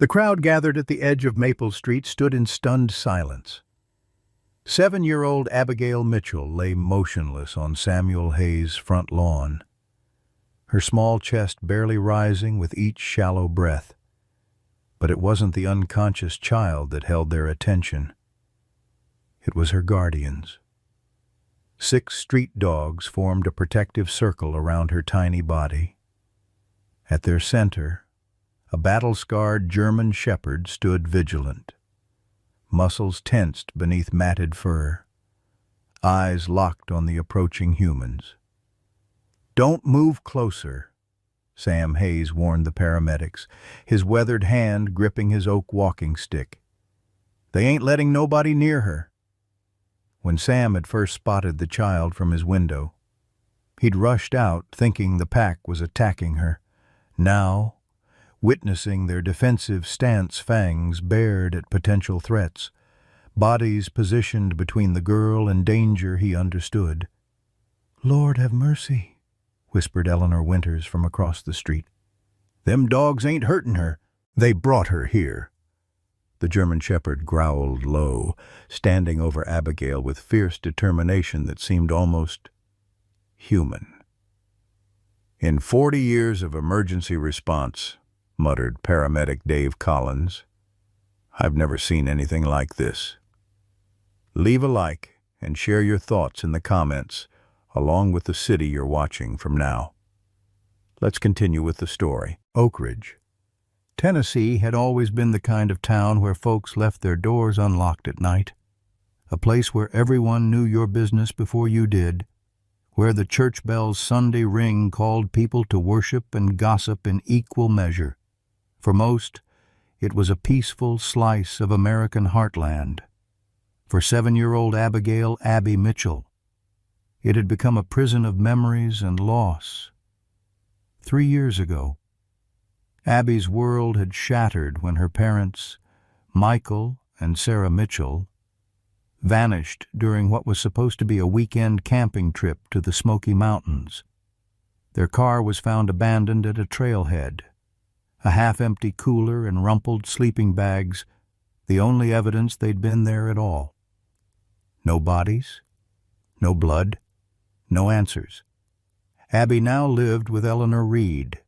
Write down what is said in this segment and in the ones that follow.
The crowd gathered at the edge of Maple Street stood in stunned silence. 7-year-old Abigail Mitchell lay motionless on Samuel Hayes' front lawn, her small chest barely rising with each shallow breath. But it wasn't the unconscious child that held their attention. It was her guardians. 6 street dogs formed a protective circle around her tiny body. At their center, a battle-scarred German shepherd stood vigilant, muscles tensed beneath matted fur, eyes locked on the approaching humans. "Don't move closer," Sam Hayes warned the paramedics, his weathered hand gripping his oak walking stick. "They ain't letting nobody near her." When Sam had first spotted the child from his window, he'd rushed out thinking the pack was attacking her. Now, witnessing their defensive stance, fangs bared at potential threats, bodies positioned between the girl and danger, he understood. "Lord have mercy," whispered Eleanor Winters from across the street. "Them dogs ain't hurting her. They brought her here." The German shepherd growled low, standing over Abigail with fierce determination that seemed almost human. "In 40 years of emergency response," muttered paramedic Dave Collins, "I've never seen anything like this." Leave a like and share your thoughts in the comments, along with the city you're watching from now. Let's continue with the story. Oak Ridge, Tennessee had always been the kind of town where folks left their doors unlocked at night, a place where everyone knew your business before you did, where the church bell's Sunday ring called people to worship and gossip in equal measure. For most, it was a peaceful slice of American heartland. For 7-year-old Abigail "Abby" Mitchell, it had become a prison of memories and loss. 3 years ago, Abby's world had shattered when her parents, Michael and Sarah Mitchell, vanished during what was supposed to be a weekend camping trip to the Smoky Mountains. Their car was found abandoned at a trailhead, a half-empty cooler and rumpled sleeping bags, the only evidence they'd been there at all. No bodies, no blood, no answers. Abby now lived with Eleanor Reed,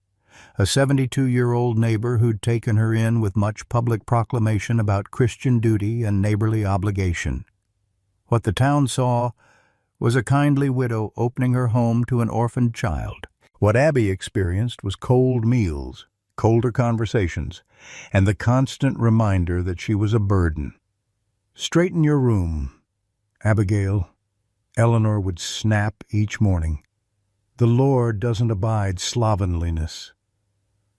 a 72-year-old neighbor who'd taken her in with much public proclamation about Christian duty and neighborly obligation. What the town saw was a kindly widow opening her home to an orphaned child. What Abby experienced was cold meals, colder conversations, and the constant reminder that she was a burden. "Straighten your room, Abigail," Eleanor would snap each morning. "The Lord doesn't abide slovenliness."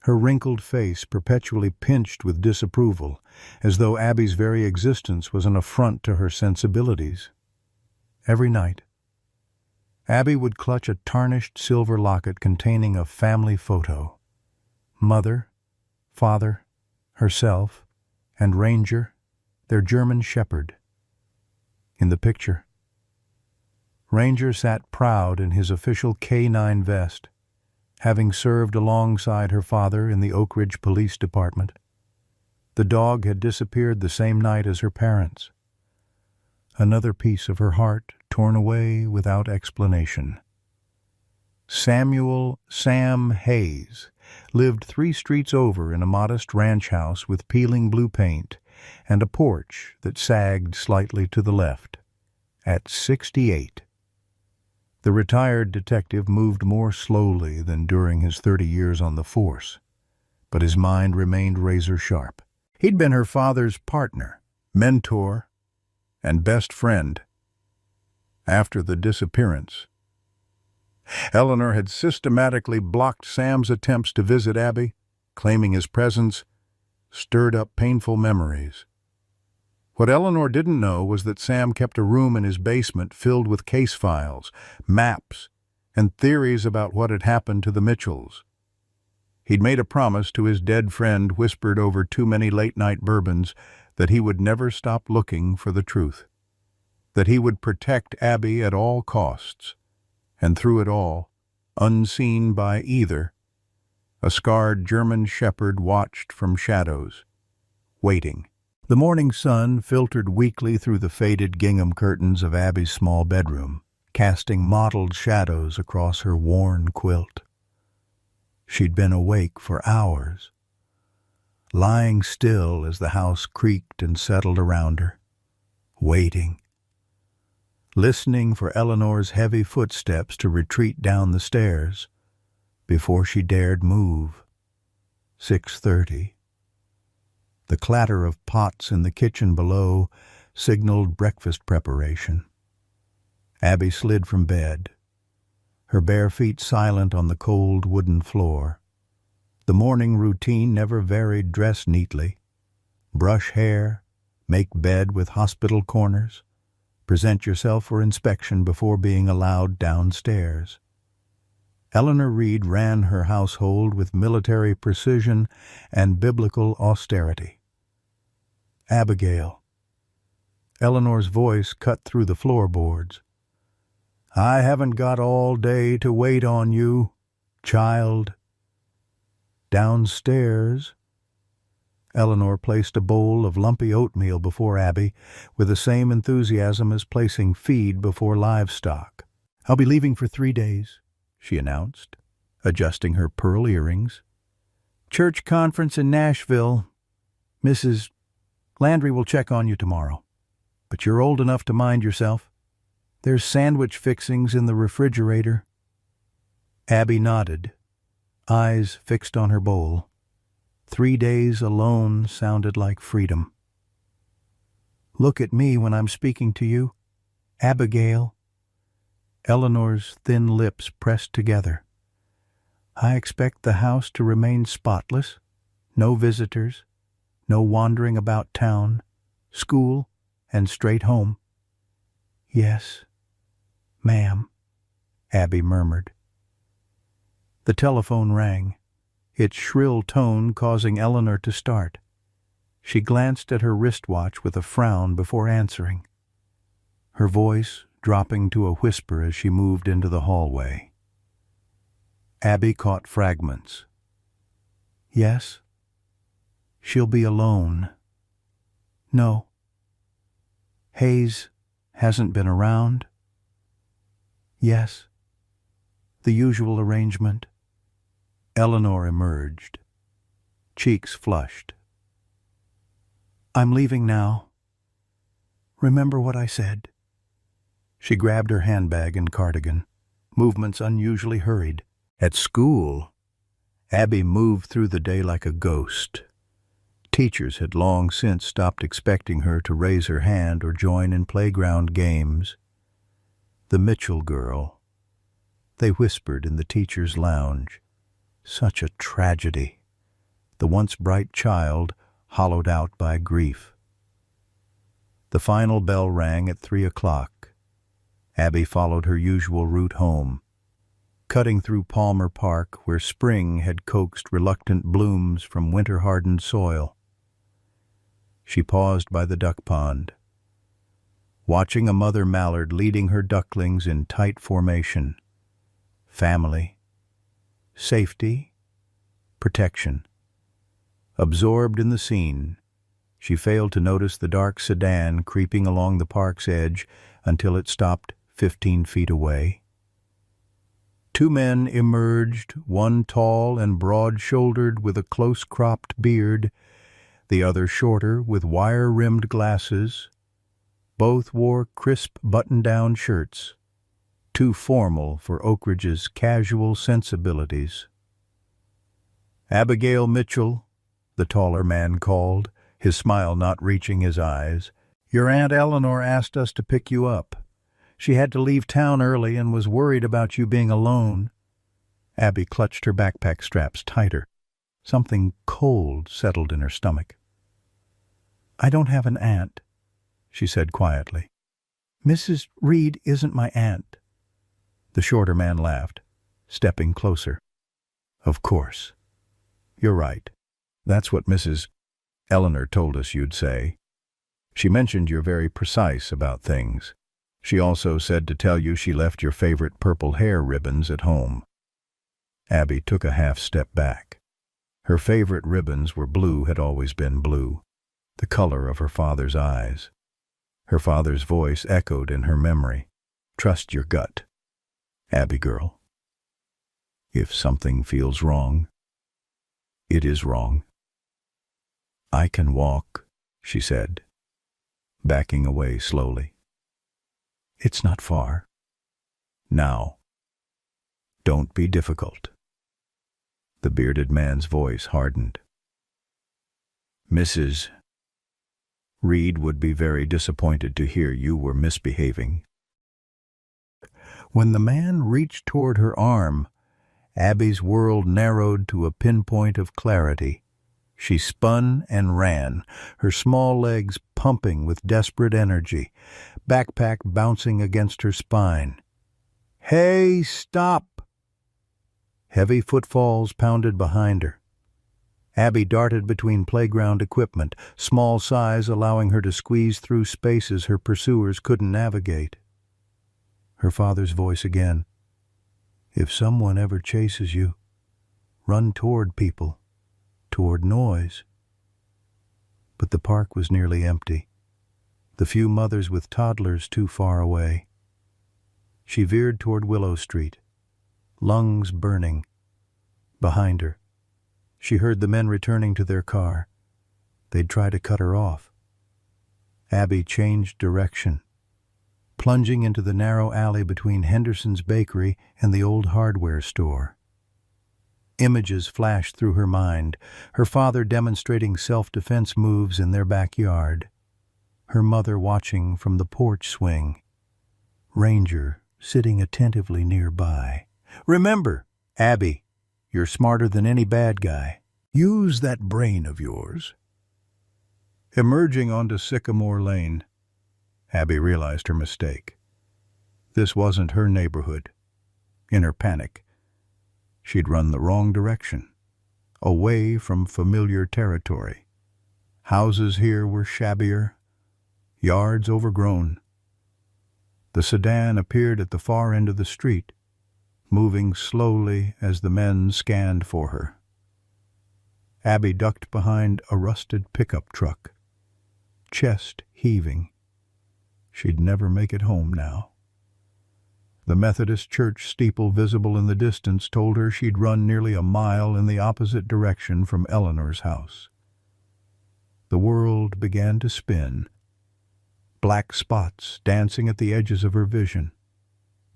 Her wrinkled face perpetually pinched with disapproval, as though Abby's very existence was an affront to her sensibilities. Every night, Abby would clutch a tarnished silver locket containing a family photo. Mother, father, herself, and Ranger, their German shepherd. In the picture, Ranger sat proud in his official K-9 vest, having served alongside her father in the Oak Ridge Police Department. The dog had disappeared the same night as her parents. Another piece of her heart torn away without explanation. Samuel "Sam" Hayes lived 3 streets over in a modest ranch house with peeling blue paint and a porch that sagged slightly to the left. At 68. The retired detective moved more slowly than during his 30 years on the force, but his mind remained razor-sharp. He'd been her father's partner, mentor, and best friend. After the disappearance, Eleanor had systematically blocked Sam's attempts to visit Abby, claiming his presence stirred up painful memories. What Eleanor didn't know was that Sam kept a room in his basement filled with case files, maps, and theories about what had happened to the Mitchells. He'd made a promise to his dead friend, whispered over too many late-night bourbons, that he would never stop looking for the truth, that he would protect Abby at all costs, and through it all, unseen by either, a scarred German shepherd watched from shadows, waiting. The morning sun filtered weakly through the faded gingham curtains of Abby's small bedroom, casting mottled shadows across her worn quilt. She'd been awake for hours, lying still as the house creaked and settled around her, waiting, listening for Eleanor's heavy footsteps to retreat down the stairs before she dared move. 6:30. The clatter of pots in the kitchen below signaled breakfast preparation. Abby slid from bed, her bare feet silent on the cold wooden floor. The morning routine never varied: dress neatly, brush hair, make bed with hospital corners, present yourself for inspection before being allowed downstairs. Eleanor Reed ran her household with military precision and biblical austerity. Abigail. Eleanor's voice cut through the floorboards. I haven't got all day to wait on you, child. Downstairs. Eleanor placed a bowl of lumpy oatmeal before Abby with the same enthusiasm as placing feed before livestock. I'll be leaving for 3 days, she announced, adjusting her pearl earrings. Church conference in Nashville. Mrs. Landry will check on you tomorrow. But you're old enough to mind yourself. There's sandwich fixings in the refrigerator. Abby nodded, eyes fixed on her bowl. 3 days alone sounded like freedom. Look at me when I'm speaking to you, Abigail. Eleanor's thin lips pressed together. I expect the house to remain spotless, no visitors, no wandering about town, school, and straight home. Yes, ma'am, Abby murmured. The telephone rang, its shrill tone causing Eleanor to start. She glanced at her wristwatch with a frown before answering, her voice dropping to a whisper as she moved into the hallway. Abby caught fragments. Yes? She'll be alone. No. Hayes hasn't been around. Yes. The usual arrangement. Eleanor emerged, cheeks flushed. I'm leaving now. Remember what I said. She grabbed her handbag and cardigan, movements unusually hurried. At school, Abby moved through the day like a ghost. Teachers had long since stopped expecting her to raise her hand or join in playground games. The Mitchell girl, they whispered in the teacher's lounge. Such a tragedy. The once bright child hollowed out by grief. The final bell rang at 3 o'clock. Abby followed her usual route home, cutting through Palmer Park where spring had coaxed reluctant blooms from winter-hardened soil. She paused by the duck pond, watching a mother mallard leading her ducklings in tight formation. Family, safety, protection. Absorbed in the scene, she failed to notice the dark sedan creeping along the park's edge until it stopped 15 feet away. 2 men emerged, one tall and broad-shouldered with a close-cropped beard, the other shorter with wire-rimmed glasses. Both wore crisp button-down shirts, too formal for Oak Ridge's casual sensibilities. Abigail Mitchell, the taller man called, his smile not reaching his eyes. Your Aunt Eleanor asked us to pick you up. She had to leave town early and was worried about you being alone. Abby clutched her backpack straps tighter. Something cold settled in her stomach. I don't have an aunt, she said quietly. Mrs. Reed isn't my aunt. The shorter man laughed, stepping closer. Of course. You're right. That's what Mrs. Eleanor told us you'd say. She mentioned you're very precise about things. She also said to tell you she left your favorite purple hair ribbons at home. Abby took a half step back. Her favorite ribbons were blue, had always been blue. the color of her father's eyes. Her father's voice echoed in her memory. Trust your gut, Abby girl. If something feels wrong, it is wrong. I can walk, she said, backing away slowly. It's not far. Now, don't be difficult. The bearded man's voice hardened. Mrs. Reed would be very disappointed to hear you were misbehaving. When the man reached toward her arm, Abby's world narrowed to a pinpoint of clarity. She spun and ran, her small legs pumping with desperate energy, backpack bouncing against her spine. Hey, stop! Heavy footfalls pounded behind her. Abby darted between playground equipment, small size allowing her to squeeze through spaces her pursuers couldn't navigate. Her father's voice again. If someone ever chases you, run toward people, toward noise. But the park was nearly empty, the few mothers with toddlers too far away. She veered toward Willow Street, lungs burning. Behind her, she heard the men returning to their car. They'd try to cut her off. Abby changed direction, plunging into the narrow alley between Henderson's Bakery and the old hardware store. Images flashed through her mind, her father demonstrating self-defense moves in their backyard, her mother watching from the porch swing, Ranger sitting attentively nearby. Remember, Abby, you're smarter than any bad guy. Use that brain of yours. Emerging onto Sycamore Lane, Abby realized her mistake. This wasn't her neighborhood. In her panic, she'd run the wrong direction, away from familiar territory. Houses here were shabbier, yards overgrown. The sedan appeared at the far end of the street, moving slowly as the men scanned for her. Abby ducked behind a rusted pickup truck, chest heaving. She'd never make it home now. The Methodist church steeple visible in the distance told her she'd run nearly a mile in the opposite direction from Eleanor's house. The world began to spin, black spots dancing at the edges of her vision.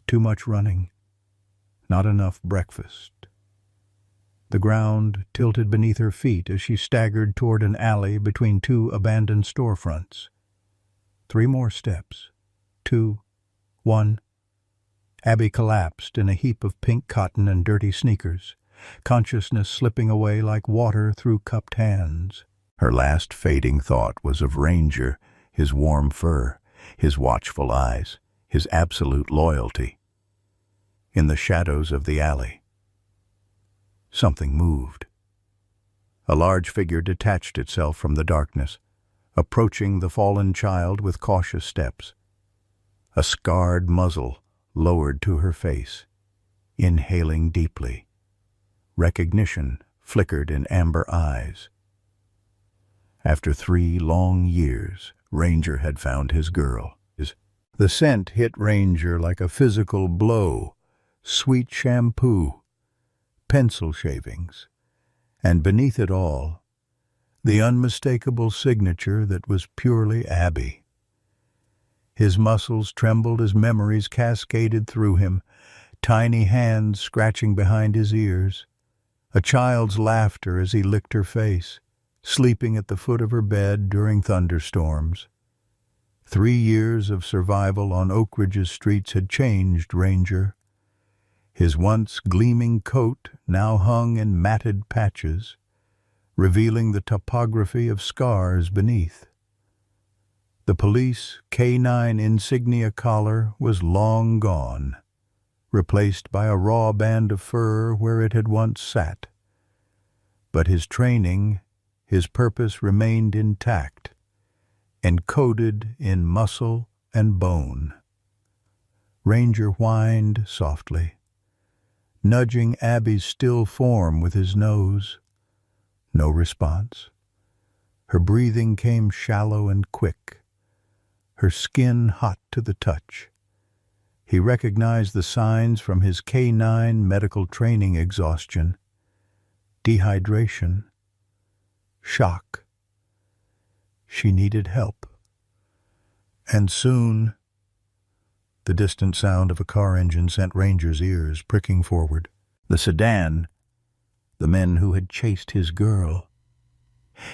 Too much running, not enough breakfast. The ground tilted beneath her feet as she staggered toward an alley between two abandoned storefronts. 3 more steps. 2, 1. Abby collapsed in a heap of pink cotton and dirty sneakers, consciousness slipping away like water through cupped hands. Her last fading thought was of Ranger, his warm fur, his watchful eyes, his absolute loyalty. In the shadows of the alley, something moved. A large figure detached itself from the darkness, approaching the fallen child with cautious steps. A scarred muzzle lowered to her face, inhaling deeply. Recognition flickered in amber eyes. After 3 long years, Ranger had found his girl. The scent hit Ranger like a physical blow, sweet shampoo, pencil shavings, and beneath it all, the unmistakable signature that was purely Abby. His muscles trembled as memories cascaded through him, tiny hands scratching behind his ears, a child's laughter as he licked her face, sleeping at the foot of her bed during thunderstorms. 3 years of survival on Oak Ridge's streets had changed Ranger. His once gleaming coat now hung in matted patches, revealing the topography of scars beneath. The police K9 insignia collar was long gone, replaced by a raw band of fur where it had once sat. But his training, his purpose remained intact, encoded in muscle and bone. Ranger whined softly, nudging Abby's still form with his nose. No response. Her breathing came shallow and quick, her skin hot to the touch. He recognized the signs from his K-9 medical training: exhaustion, dehydration, shock. She needed help. And soon, the distant sound of a car engine sent Ranger's ears pricking forward. The sedan, the men who had chased his girl.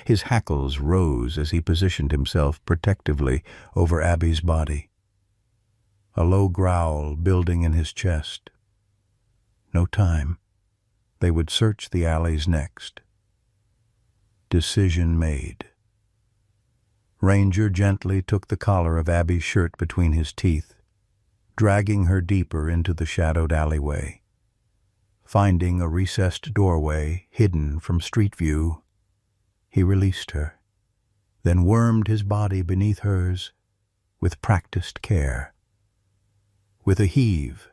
His hackles rose as he positioned himself protectively over Abby's body, a low growl building in his chest. No time. They would search the alleys next. Decision made. Ranger gently took the collar of Abby's shirt between his teeth, dragging her deeper into the shadowed alleyway. Finding a recessed doorway hidden from street view, he released her, then wormed his body beneath hers with practiced care. With a heave,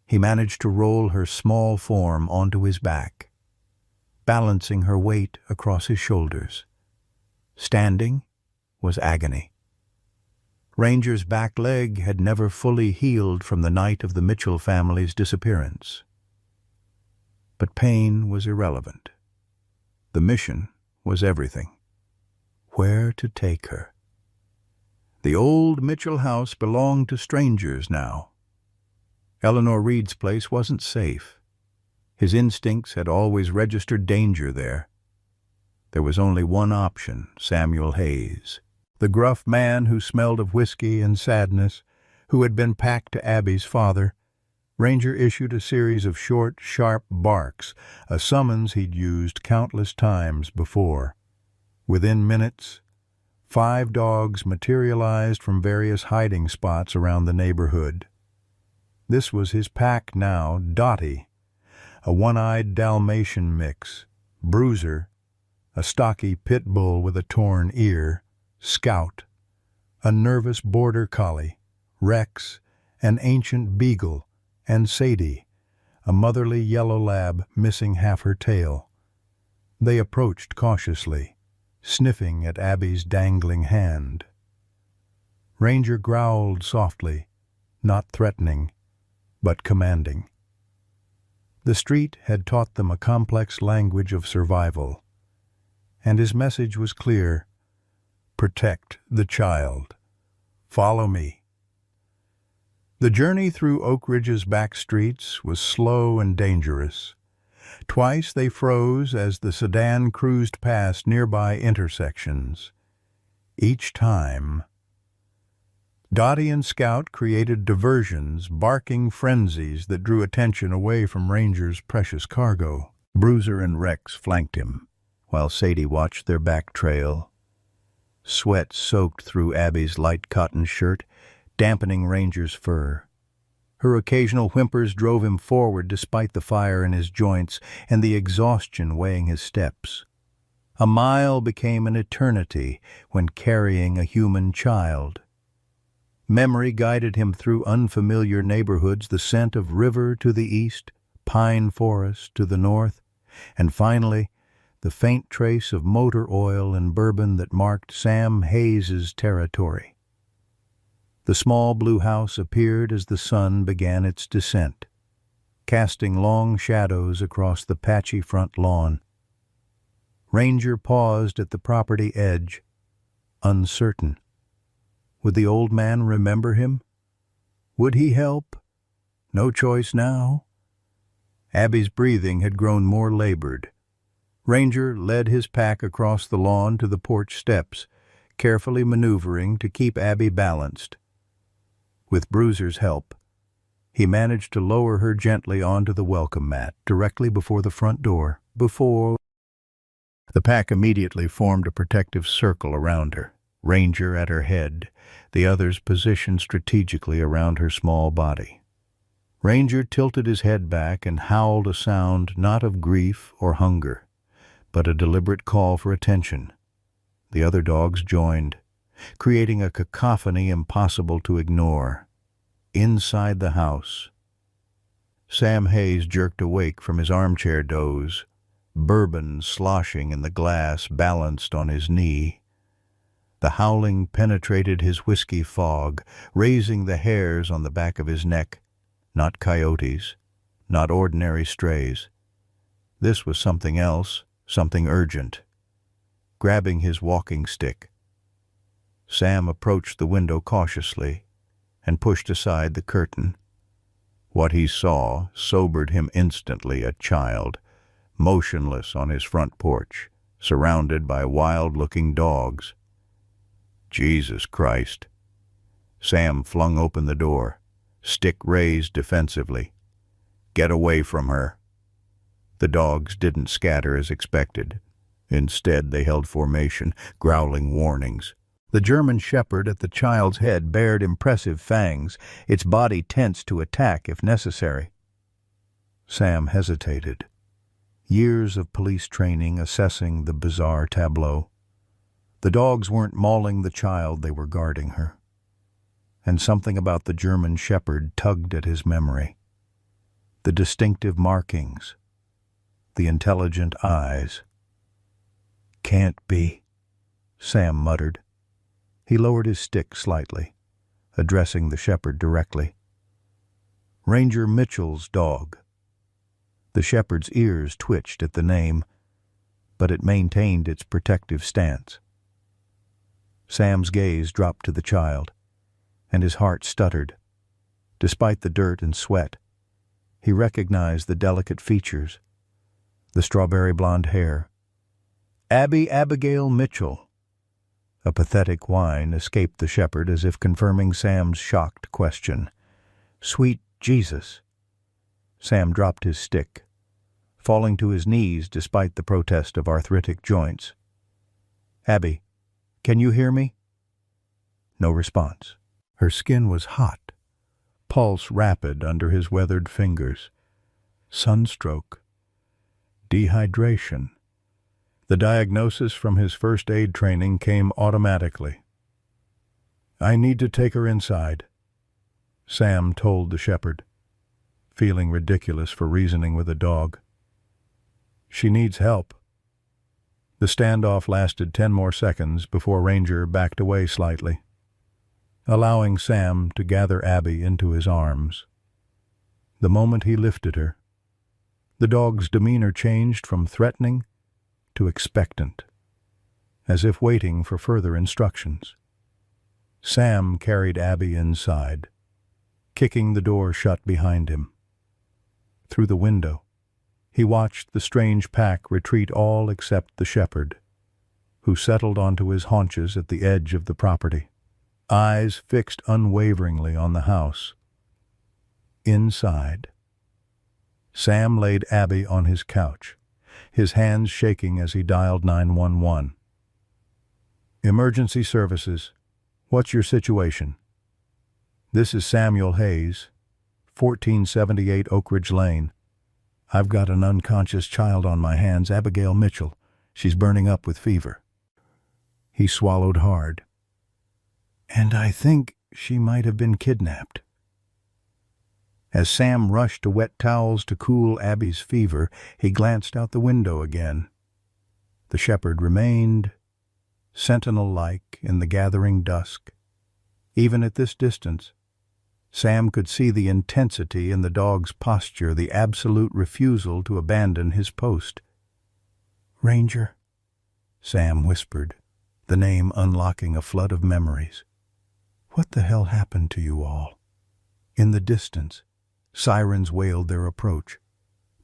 he managed to roll her small form onto his back, balancing her weight across his shoulders. Standing was agony. Ranger's back leg had never fully healed from the night of the Mitchell family's disappearance. But pain was irrelevant. The mission was everything. Where to take her? The old Mitchell house belonged to strangers now. Eleanor Reed's place wasn't safe. His instincts had always registered danger there. There was only one option: Samuel Hayes, the gruff man who smelled of whiskey and sadness, who had been packed to Abby's father. Ranger issued a series of short, sharp barks, a summons he'd used countless times before. Within minutes, 5 dogs materialized from various hiding spots around the neighborhood. This was his pack now: Dottie, a one-eyed Dalmatian mix; Bruiser, a stocky pit bull with a torn ear; Scout, a nervous border collie; Rex, an ancient beagle; and Sadie, a motherly yellow lab missing half her tail. They approached cautiously, sniffing at Abby's dangling hand. Ranger growled softly, not threatening, but commanding. The street had taught them a complex language of survival, and his message was clear: protect the child. Follow me. The journey through Oak Ridge's back streets was slow and dangerous. Twice they froze as the sedan cruised past nearby intersections. Each time, Dottie and Scout created diversions, barking frenzies that drew attention away from Ranger's precious cargo. Bruiser and Rex flanked him, while Sadie watched their back trail. Sweat soaked through Abby's light cotton shirt, dampening Ranger's fur. Her occasional whimpers drove him forward despite the fire in his joints and the exhaustion weighing his steps. A mile became an eternity when carrying a human child. Memory guided him through unfamiliar neighborhoods, the scent of river to the east, pine forest to the north, and finally the faint trace of motor oil and bourbon that marked Sam Hayes's territory. The small blue house appeared as the sun began its descent, casting long shadows across the patchy front lawn. Ranger paused at the property edge, uncertain. Would the old man remember him? Would he help? No choice now. Abby's breathing had grown more labored. Ranger led his pack across the lawn to the porch steps, carefully maneuvering to keep Abby balanced. With Bruiser's help, he managed to lower her gently onto the welcome mat directly before the front door. The pack immediately formed a protective circle around her, Ranger at her head, the others positioned strategically around her small body. Ranger tilted his head back and howled a sound not of grief or hunger, but a deliberate call for attention. The other dogs joined, creating a cacophony impossible to ignore. Inside the house, Sam Hayes jerked awake from his armchair doze, bourbon sloshing in the glass balanced on his knee. The howling penetrated his whiskey fog, raising the hairs on the back of his neck. Not coyotes, not ordinary strays. This was something else, something urgent. Grabbing his walking stick, Sam approached the window cautiously and pushed aside the curtain. What he saw sobered him instantly. A child, motionless on his front porch, surrounded by wild-looking dogs. Jesus Christ. Sam flung open the door, stick raised defensively. Get away from her. The dogs didn't scatter as expected. Instead, they held formation, growling warnings. The German shepherd at the child's head bared impressive fangs, its body tense to attack if necessary. Sam hesitated. Years of police training assessing the bizarre tableau. The dogs weren't mauling the child, they were guarding her. And something about the German shepherd tugged at his memory. The distinctive markings, the intelligent eyes. Can't be, Sam muttered. He lowered his stick slightly, addressing the shepherd directly. Ranger Mitchell's dog. The shepherd's ears twitched at the name, but it maintained its protective stance. Sam's gaze dropped to the child, and his heart stuttered. Despite the dirt and sweat, he recognized the delicate features, the strawberry blonde hair. Abby Abigail Mitchell. A pathetic whine escaped the shepherd as if confirming Sam's shocked question. Sweet Jesus. Sam dropped his stick, falling to his knees despite the protest of arthritic joints. Abby, can you hear me? No response. Her skin was hot, pulse rapid under his weathered fingers. Sunstroke. Dehydration. The diagnosis from his first aid training came automatically. I need to take her inside, Sam told the shepherd, feeling ridiculous for reasoning with a dog. She needs help. The standoff lasted 10 more seconds before Ranger backed away slightly, allowing Sam to gather Abby into his arms. The moment he lifted her, the dog's demeanor changed from threatening to expectant, as if waiting for further instructions. Sam carried Abby inside, kicking the door shut behind him. Through the window, he watched the strange pack retreat, all except the shepherd, who settled onto his haunches at the edge of the property, eyes fixed unwaveringly on the house. Inside, Sam laid Abby on his couch, his hands shaking as he dialed 911. Emergency services. What's your situation? This is Samuel Hayes, 1478 Oak Ridge Lane. I've got an unconscious child on my hands, Abigail Mitchell. She's burning up with fever. He swallowed hard. And I think she might have been kidnapped. As Sam rushed to wet towels to cool Abby's fever, he glanced out the window again. The shepherd remained, sentinel-like in the gathering dusk. Even at this distance, Sam could see the intensity in the dog's posture, the absolute refusal to abandon his post. Ranger, Sam whispered, the name unlocking a flood of memories. What the hell happened to you all? In the distance, sirens wailed their approach,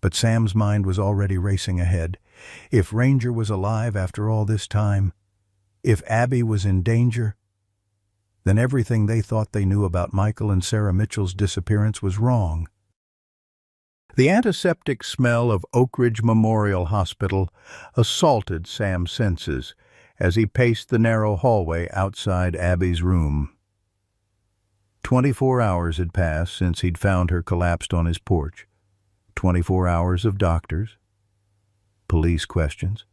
but Sam's mind was already racing ahead. If Ranger was alive after all this time, if Abby was in danger, then everything they thought they knew about Michael and Sarah Mitchell's disappearance was wrong. The antiseptic smell of Oak Ridge Memorial Hospital assaulted Sam's senses as he paced the narrow hallway outside Abby's room. 24 hours had passed since he'd found her collapsed on his porch. 24 hours of doctors, police questions,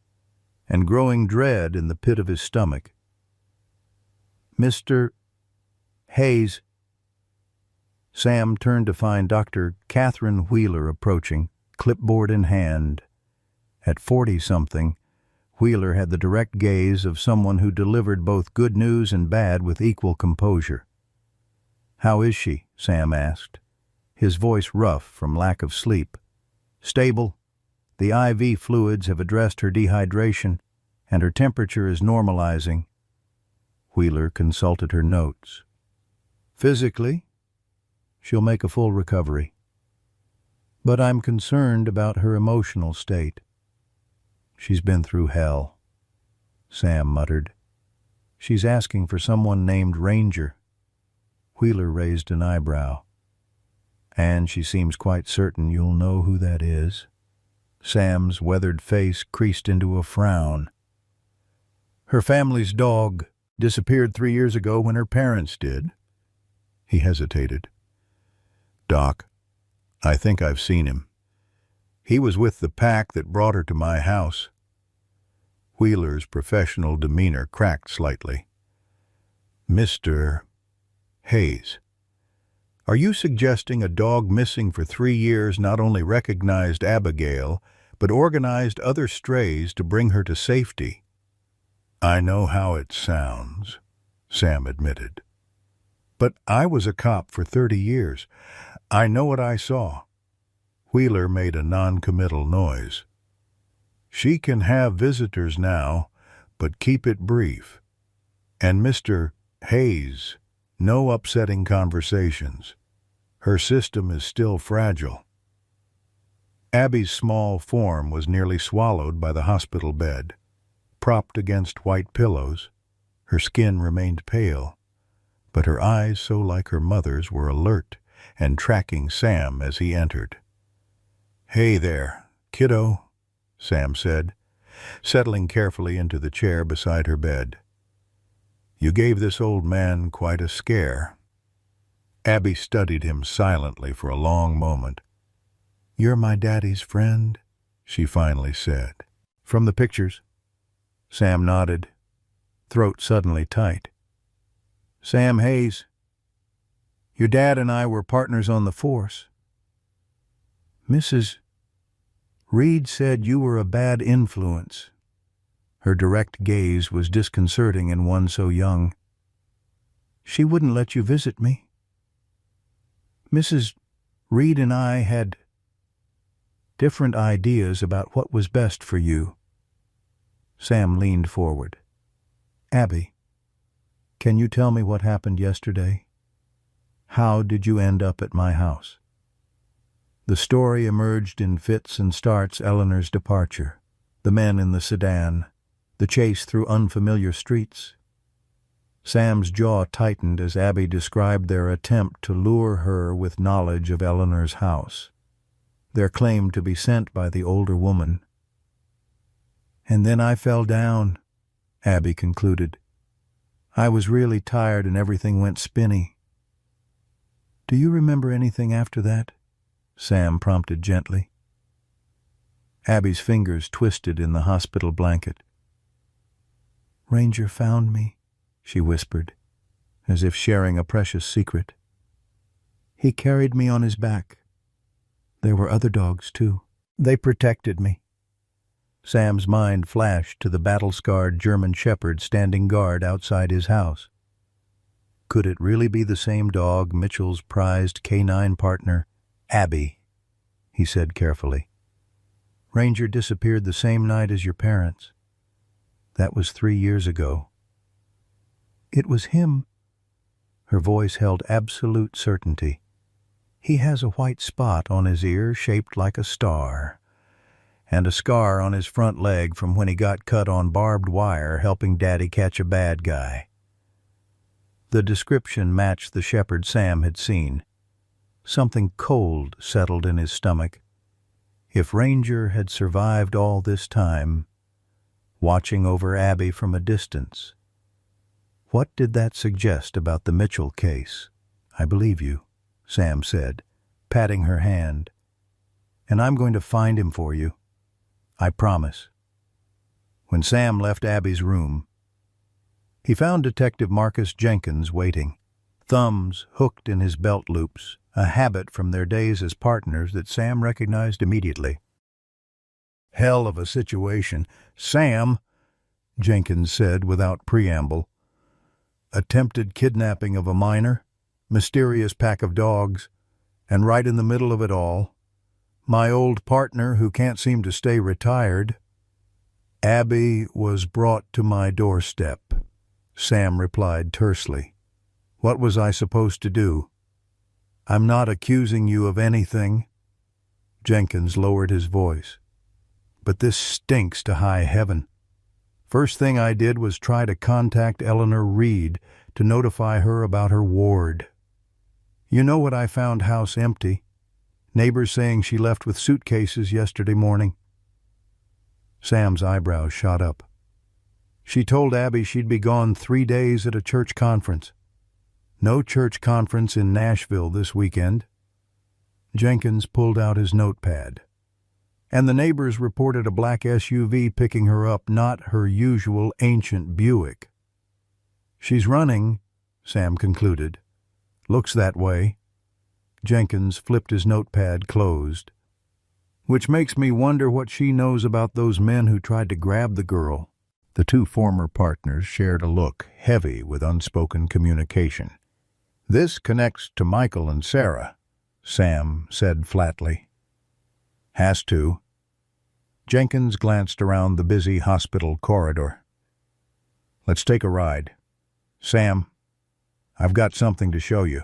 and growing dread in the pit of his stomach. Mr. Hayes. Sam turned to find Dr. Catherine Wheeler approaching, clipboard in hand. At 40-something, Wheeler had the direct gaze of someone who delivered both good news and bad with equal composure. "How is she?" Sam asked, his voice rough from lack of sleep. "Stable. The IV fluids have addressed her dehydration, and her temperature is normalizing." Wheeler consulted her notes. "Physically, she'll make a full recovery. But I'm concerned about her emotional state." "She's been through hell," Sam muttered. "She's asking for someone named Ranger." Wheeler raised an eyebrow. "And she seems quite certain you'll know who that is." Sam's weathered face creased into a frown. "Her family's dog disappeared 3 years ago when her parents did." He hesitated. "Doc, I think I've seen him. He was with the pack that brought her to my house." Wheeler's professional demeanor cracked slightly. "Mr. Hayes, are you suggesting a dog missing for 3 years not only recognized Abigail, but organized other strays to bring her to safety?" "I know how it sounds," Sam admitted. "But I was a cop for 30 years. I know what I saw." Wheeler made a non-committal noise. "She can have visitors now, but keep it brief. And Mr. Hayes, no upsetting conversations. Her system is still fragile." Abby's small form was nearly swallowed by the hospital bed. Propped against white pillows, her skin remained pale, but her eyes, so like her mother's, were alert and tracking Sam as he entered. "Hey there, kiddo," Sam said, settling carefully into the chair beside her bed. "You gave this old man quite a scare." Abby studied him silently for a long moment. "You're my daddy's friend," she finally said. "From the pictures." Sam nodded, throat suddenly tight. "Sam Hayes. Your dad and I were partners on the force. Mrs. Reed said you were a bad influence." Her direct gaze was disconcerting in one so young. "She wouldn't let you visit me. Mrs. Reed and I had different ideas about what was best for you." Sam leaned forward. "Abby, can you tell me what happened yesterday? How did you end up at my house?" The story emerged in fits and starts: Eleanor's departure, the men in the sedan, the chase through unfamiliar streets. Sam's jaw tightened as Abby described their attempt to lure her with knowledge of Eleanor's house, their claim to be sent by the older woman. "And then I fell down," Abby concluded. "I was really tired and everything went spinny." "Do you remember anything after that?" Sam prompted gently. Abby's fingers twisted in the hospital blanket. "Ranger found me," she whispered, as if sharing a precious secret. "He carried me on his back. There were other dogs, too. They protected me." Sam's mind flashed to the battle-scarred German shepherd standing guard outside his house. Could it really be the same dog, Mitchell's prized canine partner? "Abby," he said carefully. "Ranger disappeared the same night as your parents. That was 3 years ago." "It was him." Her voice held absolute certainty. "He has a white spot on his ear shaped like a star, and a scar on his front leg from when he got cut on barbed wire helping Daddy catch a bad guy." The description matched the shepherd Sam had seen. Something cold settled in his stomach. If Ranger had survived all this time, watching over Abby from a distance, what did that suggest about the Mitchell case? "I believe you," Sam said, patting her hand. "And I'm going to find him for you. I promise." When Sam left Abby's room, he found Detective Marcus Jenkins waiting, thumbs hooked in his belt loops, a habit from their days as partners that Sam recognized immediately. Hell of a situation. Sam, Jenkins said without preamble. Attempted kidnapping of a minor, mysterious pack of dogs, and right in the middle of it all, my old partner who can't seem to stay retired. Abby was brought to my doorstep, Sam replied tersely. What was I supposed to do? I'm not accusing you of anything. Jenkins lowered his voice. But this stinks to high heaven. First thing I did was try to contact Eleanor Reed to notify her about her ward. You know what I found house empty. Neighbors saying she left with suitcases yesterday morning. Sam's eyebrows shot up. She told Abby she'd be gone 3 days at a church conference. No church conference in Nashville this weekend. Jenkins pulled out his notepad. And the neighbors reported a black SUV picking her up, not her usual ancient Buick. She's running, Sam concluded. Looks that way. Jenkins flipped his notepad closed. Which makes me wonder what she knows about those men who tried to grab the girl. The two former partners shared a look heavy with unspoken communication. This connects to Michael and Sarah, Sam said flatly. Has to. Jenkins glanced around the busy hospital corridor. Let's take a ride. Sam, I've got something to show you.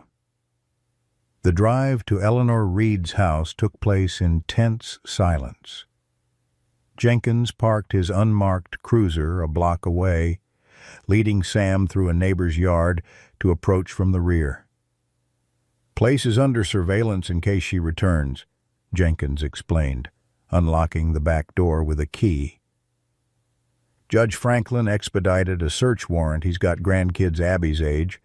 The drive to Eleanor Reed's house took place in tense silence. Jenkins parked his unmarked cruiser a block away, leading Sam through a neighbor's yard to approach from the rear. Place is under surveillance in case she returns, Jenkins explained, unlocking the back door with a key. Judge Franklin expedited a search warrant. He's got grandkids Abby's age.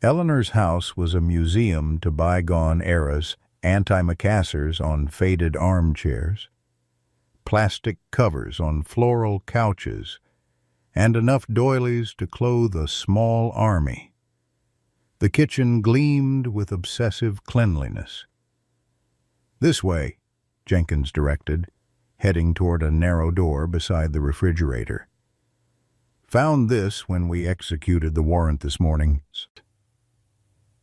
Eleanor's house was a museum to bygone eras, antimacassars on faded armchairs, plastic covers on floral couches, and enough doilies to clothe a small army. The kitchen gleamed with obsessive cleanliness. This way, Jenkins directed, heading toward a narrow door beside the refrigerator. Found this when we executed the warrant this morning.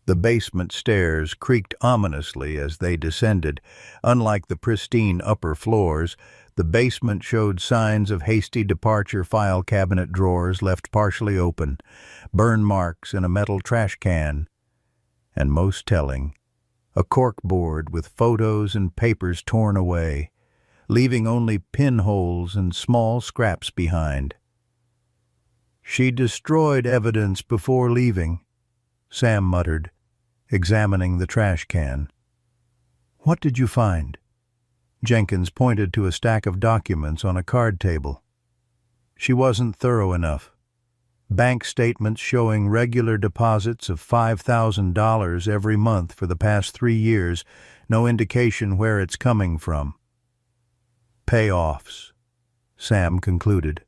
The basement stairs creaked ominously as they descended. Unlike the pristine upper floors, the basement showed signs of hasty departure. File cabinet drawers left partially open, burn marks in a metal trash can, and most telling, a corkboard with photos and papers torn away, leaving only pinholes and small scraps behind. She destroyed evidence before leaving, Sam muttered, examining the trash can. What did you find? Jenkins pointed to a stack of documents on a card table. She wasn't thorough enough. Bank statements showing regular deposits of $5,000 every month for the past 3 years, no indication where it's coming from. Payoffs, Sam concluded.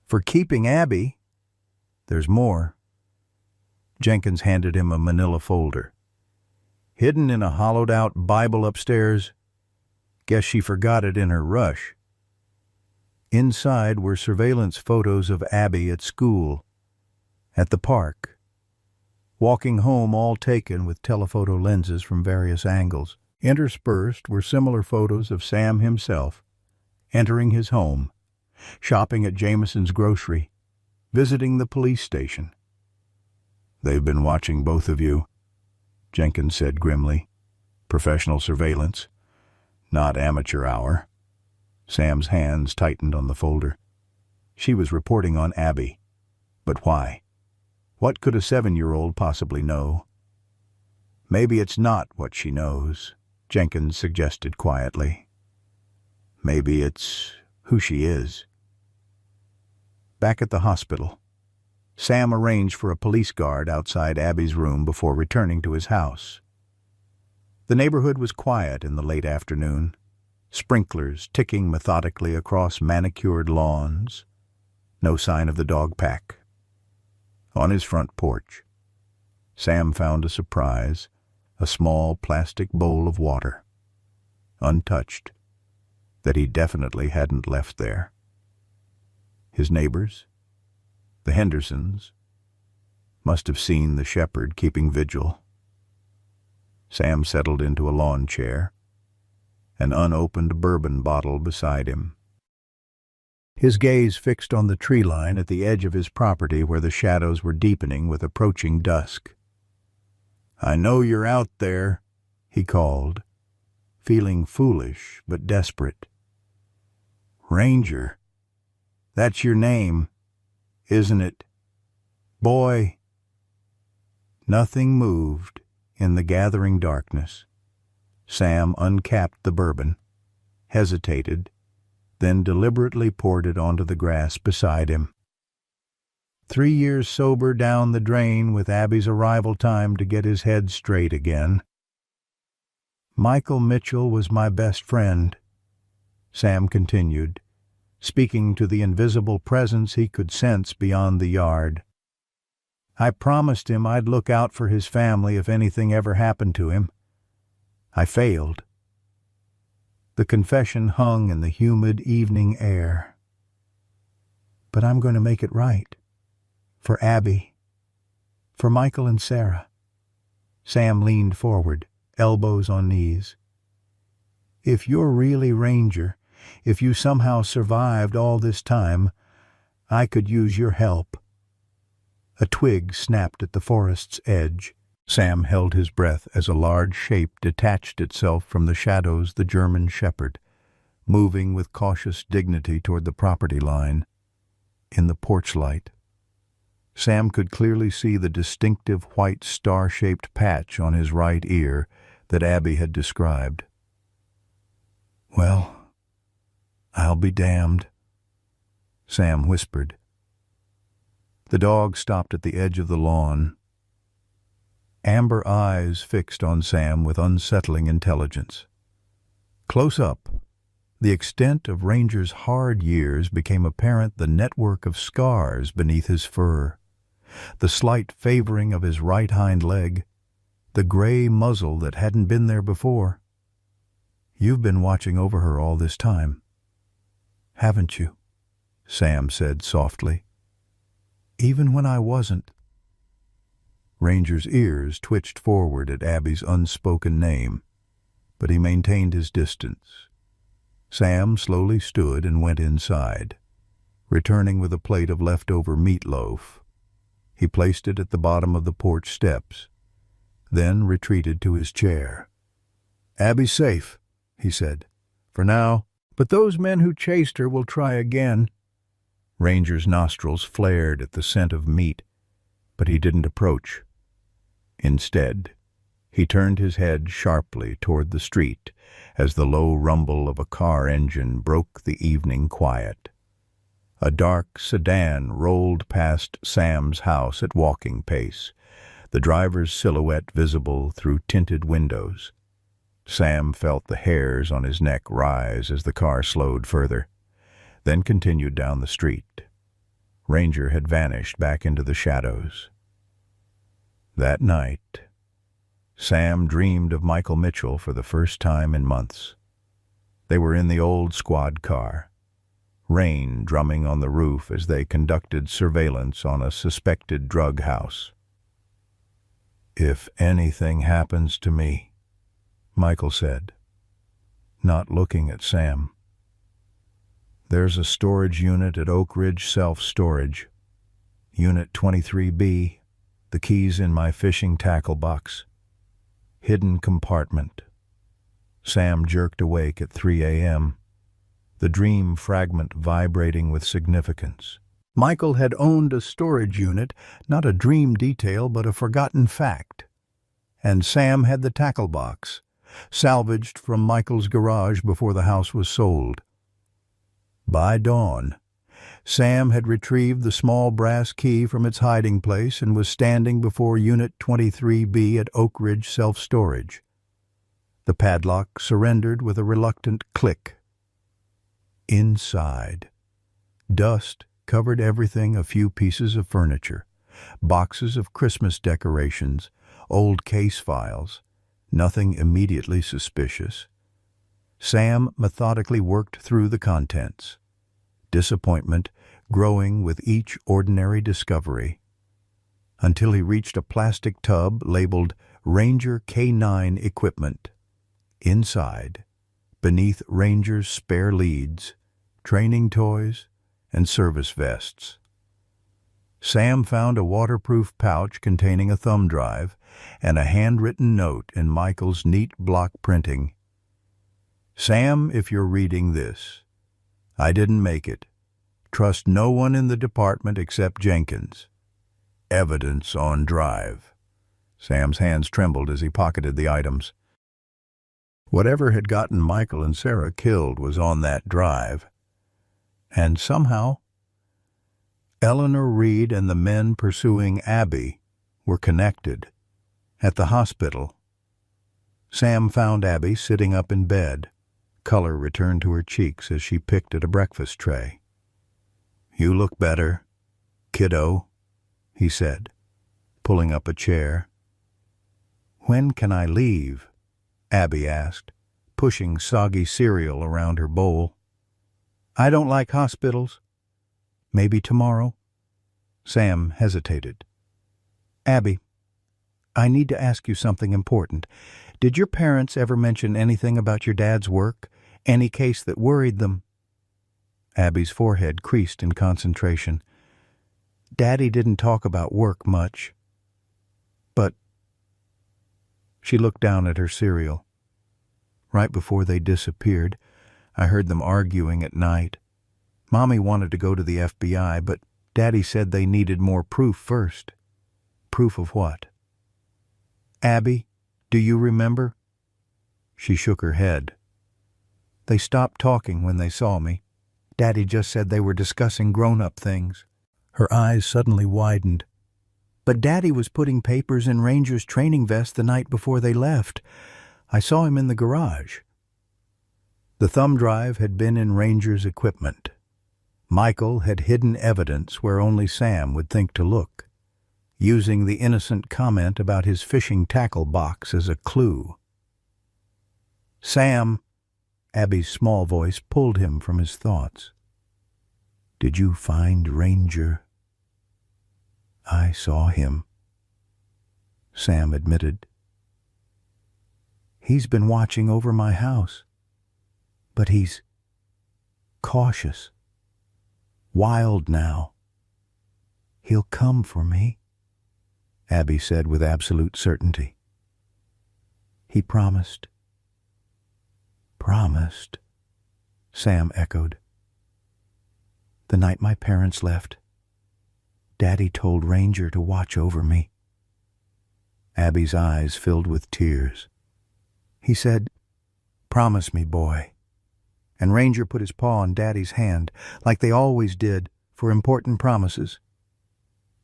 For keeping Abby. There's more. Jenkins handed him a manila folder. Hidden in a hollowed-out Bible upstairs. Guess she forgot it in her rush. Inside were surveillance photos of Abby at school, at the park, walking home, all taken with telephoto lenses from various angles. Interspersed were similar photos of Sam himself, entering his home, shopping at Jameson's grocery, visiting the police station. They've been watching both of you, Jenkins said grimly. Professional surveillance, not amateur hour. Sam's hands tightened on the folder. She was reporting on Abby. But why? What could a 7-year-old possibly know? Maybe it's not what she knows, Jenkins suggested quietly. Maybe it's who she is. Back at the hospital, Sam arranged for a police guard outside Abby's room before returning to his house. The neighborhood was quiet in the late afternoon, sprinklers ticking methodically across manicured lawns. No sign of the dog pack. On his front porch, Sam found a surprise, a small plastic bowl of water, untouched. that he definitely hadn't left there. His neighbors, the Hendersons, must have seen the shepherd keeping vigil. Sam settled into a lawn chair, an unopened bourbon bottle beside him. His gaze fixed on the tree line at the edge of his property where the shadows were deepening with approaching dusk. "I know you're out there," he called, feeling foolish but desperate. "Ranger, that's your name, isn't it? Boy." Nothing moved in the gathering darkness. Sam uncapped the bourbon, hesitated, then deliberately poured it onto the grass beside him. 3 years sober down the drain with Abby's arrival time to get his head straight again. "Michael Mitchell was my best friend," Sam continued, speaking to the invisible presence he could sense beyond the yard. "I promised him I'd look out for his family if anything ever happened to him. I failed." The confession hung in the humid evening air. "But I'm going to make it right. For Abby. For Michael and Sarah." Sam leaned forward, elbows on knees. "If you're really Ranger, if you somehow survived all this time, I could use your help." A twig snapped at the forest's edge. Sam held his breath as a large shape detached itself from the shadows the German shepherd, moving with cautious dignity toward the property line. In the porch light, Sam could clearly see the distinctive white star-shaped patch on his right ear that Abby had described. "Well, I'll be damned," Sam whispered. The dog stopped at the edge of the lawn, amber eyes fixed on Sam with unsettling intelligence. Close up, the extent of Ranger's hard years became apparent, the network of scars beneath his fur, the slight favoring of his right hind leg, the gray muzzle that hadn't been there before. "You've been watching over her all this time, haven't you?" Sam said softly. "Even when I wasn't." Ranger's ears twitched forward at Abby's unspoken name, but he maintained his distance. Sam slowly stood and went inside, returning with a plate of leftover meatloaf. He placed it at the bottom of the porch steps, then retreated to his chair. "Abby's safe," he said, "for now, but those men who chased her will try again." Ranger's nostrils flared at the scent of meat, but he didn't approach. Instead, he turned his head sharply toward the street as the low rumble of a car engine broke the evening quiet. A dark sedan rolled past Sam's house at walking pace, the driver's silhouette visible through tinted windows. Sam felt the hairs on his neck rise as the car slowed further, then continued down the street. Ranger had vanished back into the shadows. That night, Sam dreamed of Michael Mitchell for the first time in months. They were in the old squad car, rain drumming on the roof as they conducted surveillance on a suspected drug house. "If anything happens to me," Michael said, not looking at Sam. "There's a storage unit at Oak Ridge Self-Storage, Unit 23B, the keys in my fishing tackle box. Hidden compartment." Sam jerked awake at 3 a.m., the dream fragment vibrating with significance. Michael had owned a storage unit, not a dream detail but a forgotten fact. And Sam had the tackle box, salvaged from Michael's garage before the house was sold. By dawn, Sam had retrieved the small brass key from its hiding place and was standing before Unit 23B at Oak Ridge Self-Storage. The padlock surrendered with a reluctant click. Inside, dust covered everything: a few pieces of furniture, boxes of Christmas decorations, old case files, nothing immediately suspicious. Sam methodically worked through the contents, disappointment growing with each ordinary discovery, until he reached a plastic tub labeled Ranger K9 Equipment. Inside, beneath Ranger's spare leads, training toys, and service vests, Sam found a waterproof pouch containing a thumb drive and a handwritten note in Michael's neat block printing. "Sam, if you're reading this, I didn't make it. Trust no one in the department except Jenkins. Evidence on drive." Sam's hands trembled as he pocketed the items. Whatever had gotten Michael and Sarah killed was on that drive. And somehow, Eleanor Reed and the men pursuing Abby were connected. At the hospital, Sam found Abby sitting up in bed. Color returned to her cheeks as she picked at a breakfast tray. "You look better, kiddo," he said, pulling up a chair. "When can I leave?" Abby asked, pushing soggy cereal around her bowl. "I don't like hospitals. Maybe tomorrow?" Sam hesitated. "Abby, I need to ask you something important. Did your parents ever mention anything about your dad's work? Any case that worried them?" Abby's forehead creased in concentration. "Daddy didn't talk about work much. But—" She looked down at her cereal. "Right before they disappeared, I heard them arguing at night. Mommy wanted to go to the FBI, but Daddy said they needed more proof first." "Proof of what?" "Abby, do you remember?" She shook her head. "They stopped talking when they saw me. Daddy just said they were discussing grown-up things." Her eyes suddenly widened. "But Daddy was putting papers in Ranger's training vest the night before they left. I saw him in the garage." The thumb drive had been in Ranger's equipment. Michael had hidden evidence where only Sam would think to look, using the innocent comment about his fishing tackle box as a clue. "Sam," Abby's small voice pulled him from his thoughts. "Did you find Ranger?" "I saw him," Sam admitted. "He's been watching over my house, but he's cautious, wild now. He'll come for me," Abby said with absolute certainty. "He promised." "Promised," Sam echoed. "The night my parents left, Daddy told Ranger to watch over me." Abby's eyes filled with tears. "He said, 'Promise me, boy.' And Ranger put his paw on Daddy's hand, like they always did, for important promises."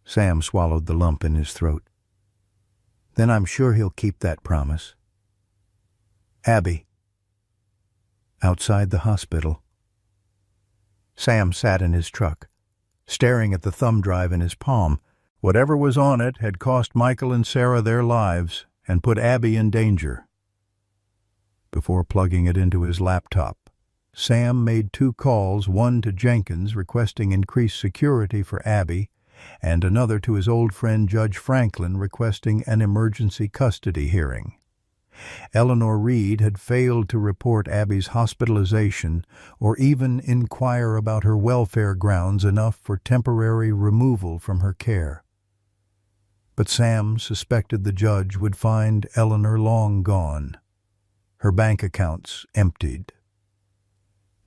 Sam swallowed the lump in his throat. "Then I'm sure he'll keep that promise." "Abby." Outside the hospital, Sam sat in his truck, staring at the thumb drive in his palm. Whatever was on it had cost Michael and Sarah their lives and put Abby in danger. Before plugging it into his laptop, Sam made 2 calls, one to Jenkins requesting increased security for Abby, and another to his old friend Judge Franklin requesting an emergency custody hearing. Eleanor Reed had failed to report Abby's hospitalization or even inquire about her welfare grounds enough for temporary removal from her care. But Sam suspected the judge would find Eleanor long gone, her bank accounts emptied.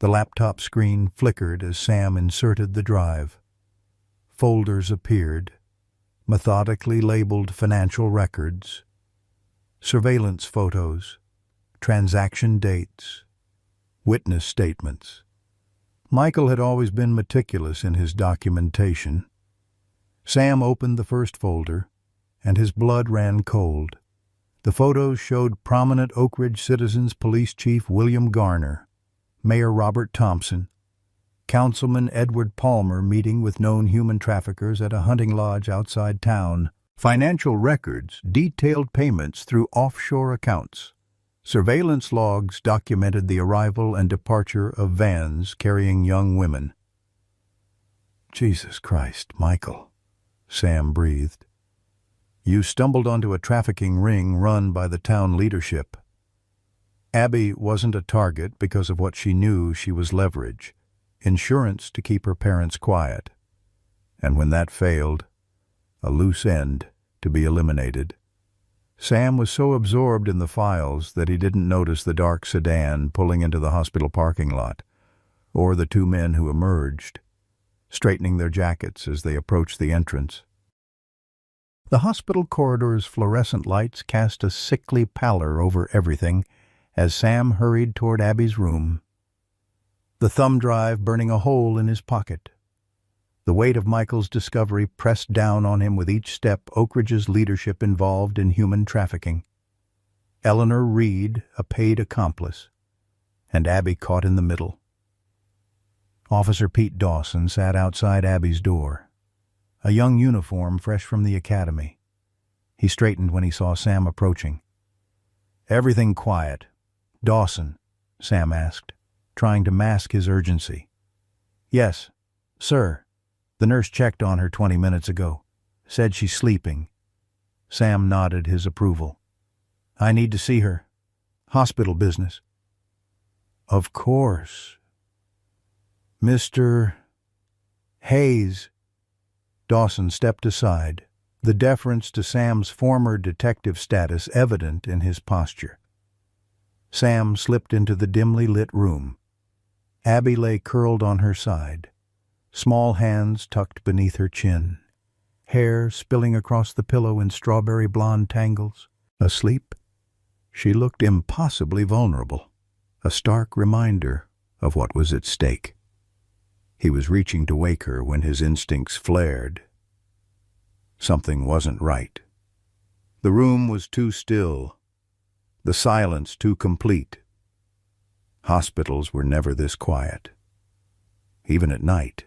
The laptop screen flickered as Sam inserted the drive. Folders appeared, methodically labeled financial records, surveillance photos, transaction dates, witness statements. Michael had always been meticulous in his documentation. Sam opened the first folder, and his blood ran cold. The photos showed prominent Oak Ridge Citizens Police Chief William Garner, Mayor Robert Thompson, Councilman Edward Palmer meeting with known human traffickers at a hunting lodge outside town. Financial records detailed payments through offshore accounts, Surveillance logs documented the arrival and departure of vans carrying young women. "Jesus Christ, Michael," Sam breathed. "You stumbled onto a trafficking ring run by the town leadership." Abby wasn't a target because of what she knew she was leverage, insurance to keep her parents quiet. And when that failed, a loose end to be eliminated. Sam was so absorbed in the files that he didn't notice the dark sedan pulling into the hospital parking lot, or the two men who emerged, straightening their jackets as they approached the entrance. The hospital corridor's fluorescent lights cast a sickly pallor over everything as Sam hurried toward Abby's room, the thumb drive burning a hole in his pocket. The weight of Michael's discovery pressed down on him with each step Oak Ridge's leadership involved in human trafficking. Eleanor Reed, a paid accomplice, and Abby caught in the middle. Officer Pete Dawson sat outside Abby's door, a young uniform fresh from the academy. He straightened when he saw Sam approaching. "Everything quiet." "Dawson?" Sam asked, trying to mask his urgency. "Yes, sir. The nurse checked on her 20 minutes ago. Said she's sleeping." Sam nodded his approval. "I need to see her. Hospital business." "Of course." "Mr. Hayes." Dawson stepped aside, the deference to Sam's former detective status evident in his posture. Sam slipped into the dimly lit room. Abby lay curled on her side, small hands tucked beneath her chin, hair spilling across the pillow in strawberry blonde tangles. Asleep, she looked impossibly vulnerable, a stark reminder of what was at stake. He was reaching to wake her when his instincts flared. Something wasn't right. The room was too still, the silence too complete. Hospitals were never this quiet, even at night.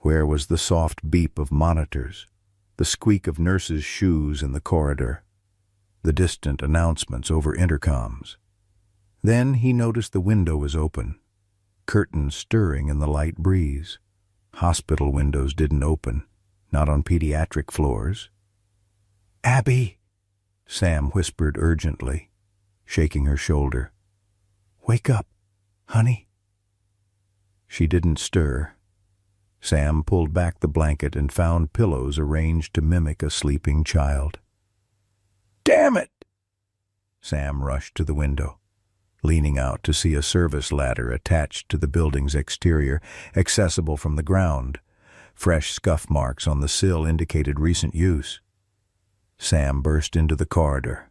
Where was the soft beep of monitors, the squeak of nurses' shoes in the corridor, the distant announcements over intercoms? Then he noticed the window was open, curtains stirring in the light breeze. Hospital windows didn't open, not on pediatric floors. "Abby," Sam whispered urgently, shaking her shoulder. "Wake up, honey." She didn't stir. Sam pulled back the blanket and found pillows arranged to mimic a sleeping child. "Damn it!" Sam rushed to the window, leaning out to see a service ladder attached to the building's exterior, accessible from the ground. Fresh scuff marks on the sill indicated recent use. Sam burst into the corridor.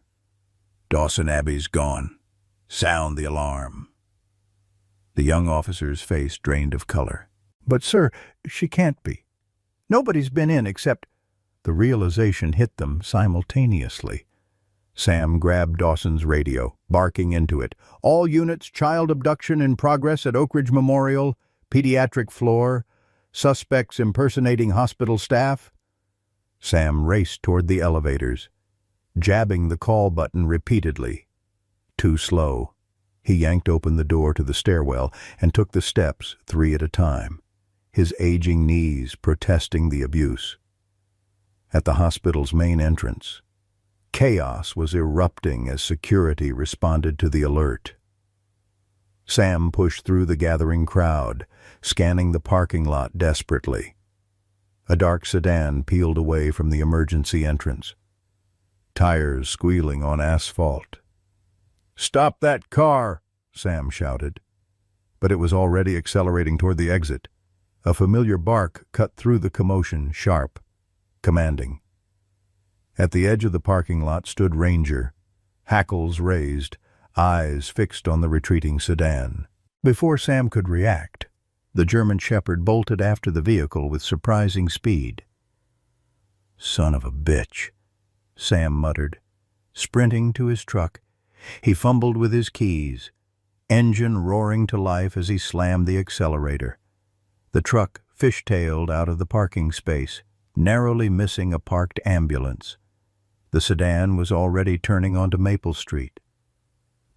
"Dawson Abbey's gone. Sound the alarm." The young officer's face drained of color. "But, sir, she can't be. Nobody's been in except—" The realization hit them simultaneously. Sam grabbed Dawson's radio, barking into it. "All units, child abduction in progress at Oak Ridge Memorial, pediatric floor, suspects impersonating hospital staff." Sam raced toward the elevators, jabbing the call button repeatedly. Too slow. He yanked open the door to the stairwell and took the steps 3 at a time, his aging knees protesting the abuse. At the hospital's main entrance, chaos was erupting as security responded to the alert. Sam pushed through the gathering crowd, scanning the parking lot desperately. A dark sedan peeled away from the emergency entrance, tires squealing on asphalt. "Stop that car!" Sam shouted. But it was already accelerating toward the exit. A familiar bark cut through the commotion, sharp, commanding. At the edge of the parking lot stood Ranger, hackles raised, eyes fixed on the retreating sedan. Before Sam could react, the German Shepherd bolted after the vehicle with surprising speed. "Son of a bitch," Sam muttered. Sprinting to his truck, he fumbled with his keys, engine roaring to life as he slammed the accelerator. The truck fishtailed out of the parking space, narrowly missing a parked ambulance. The sedan was already turning onto Maple Street,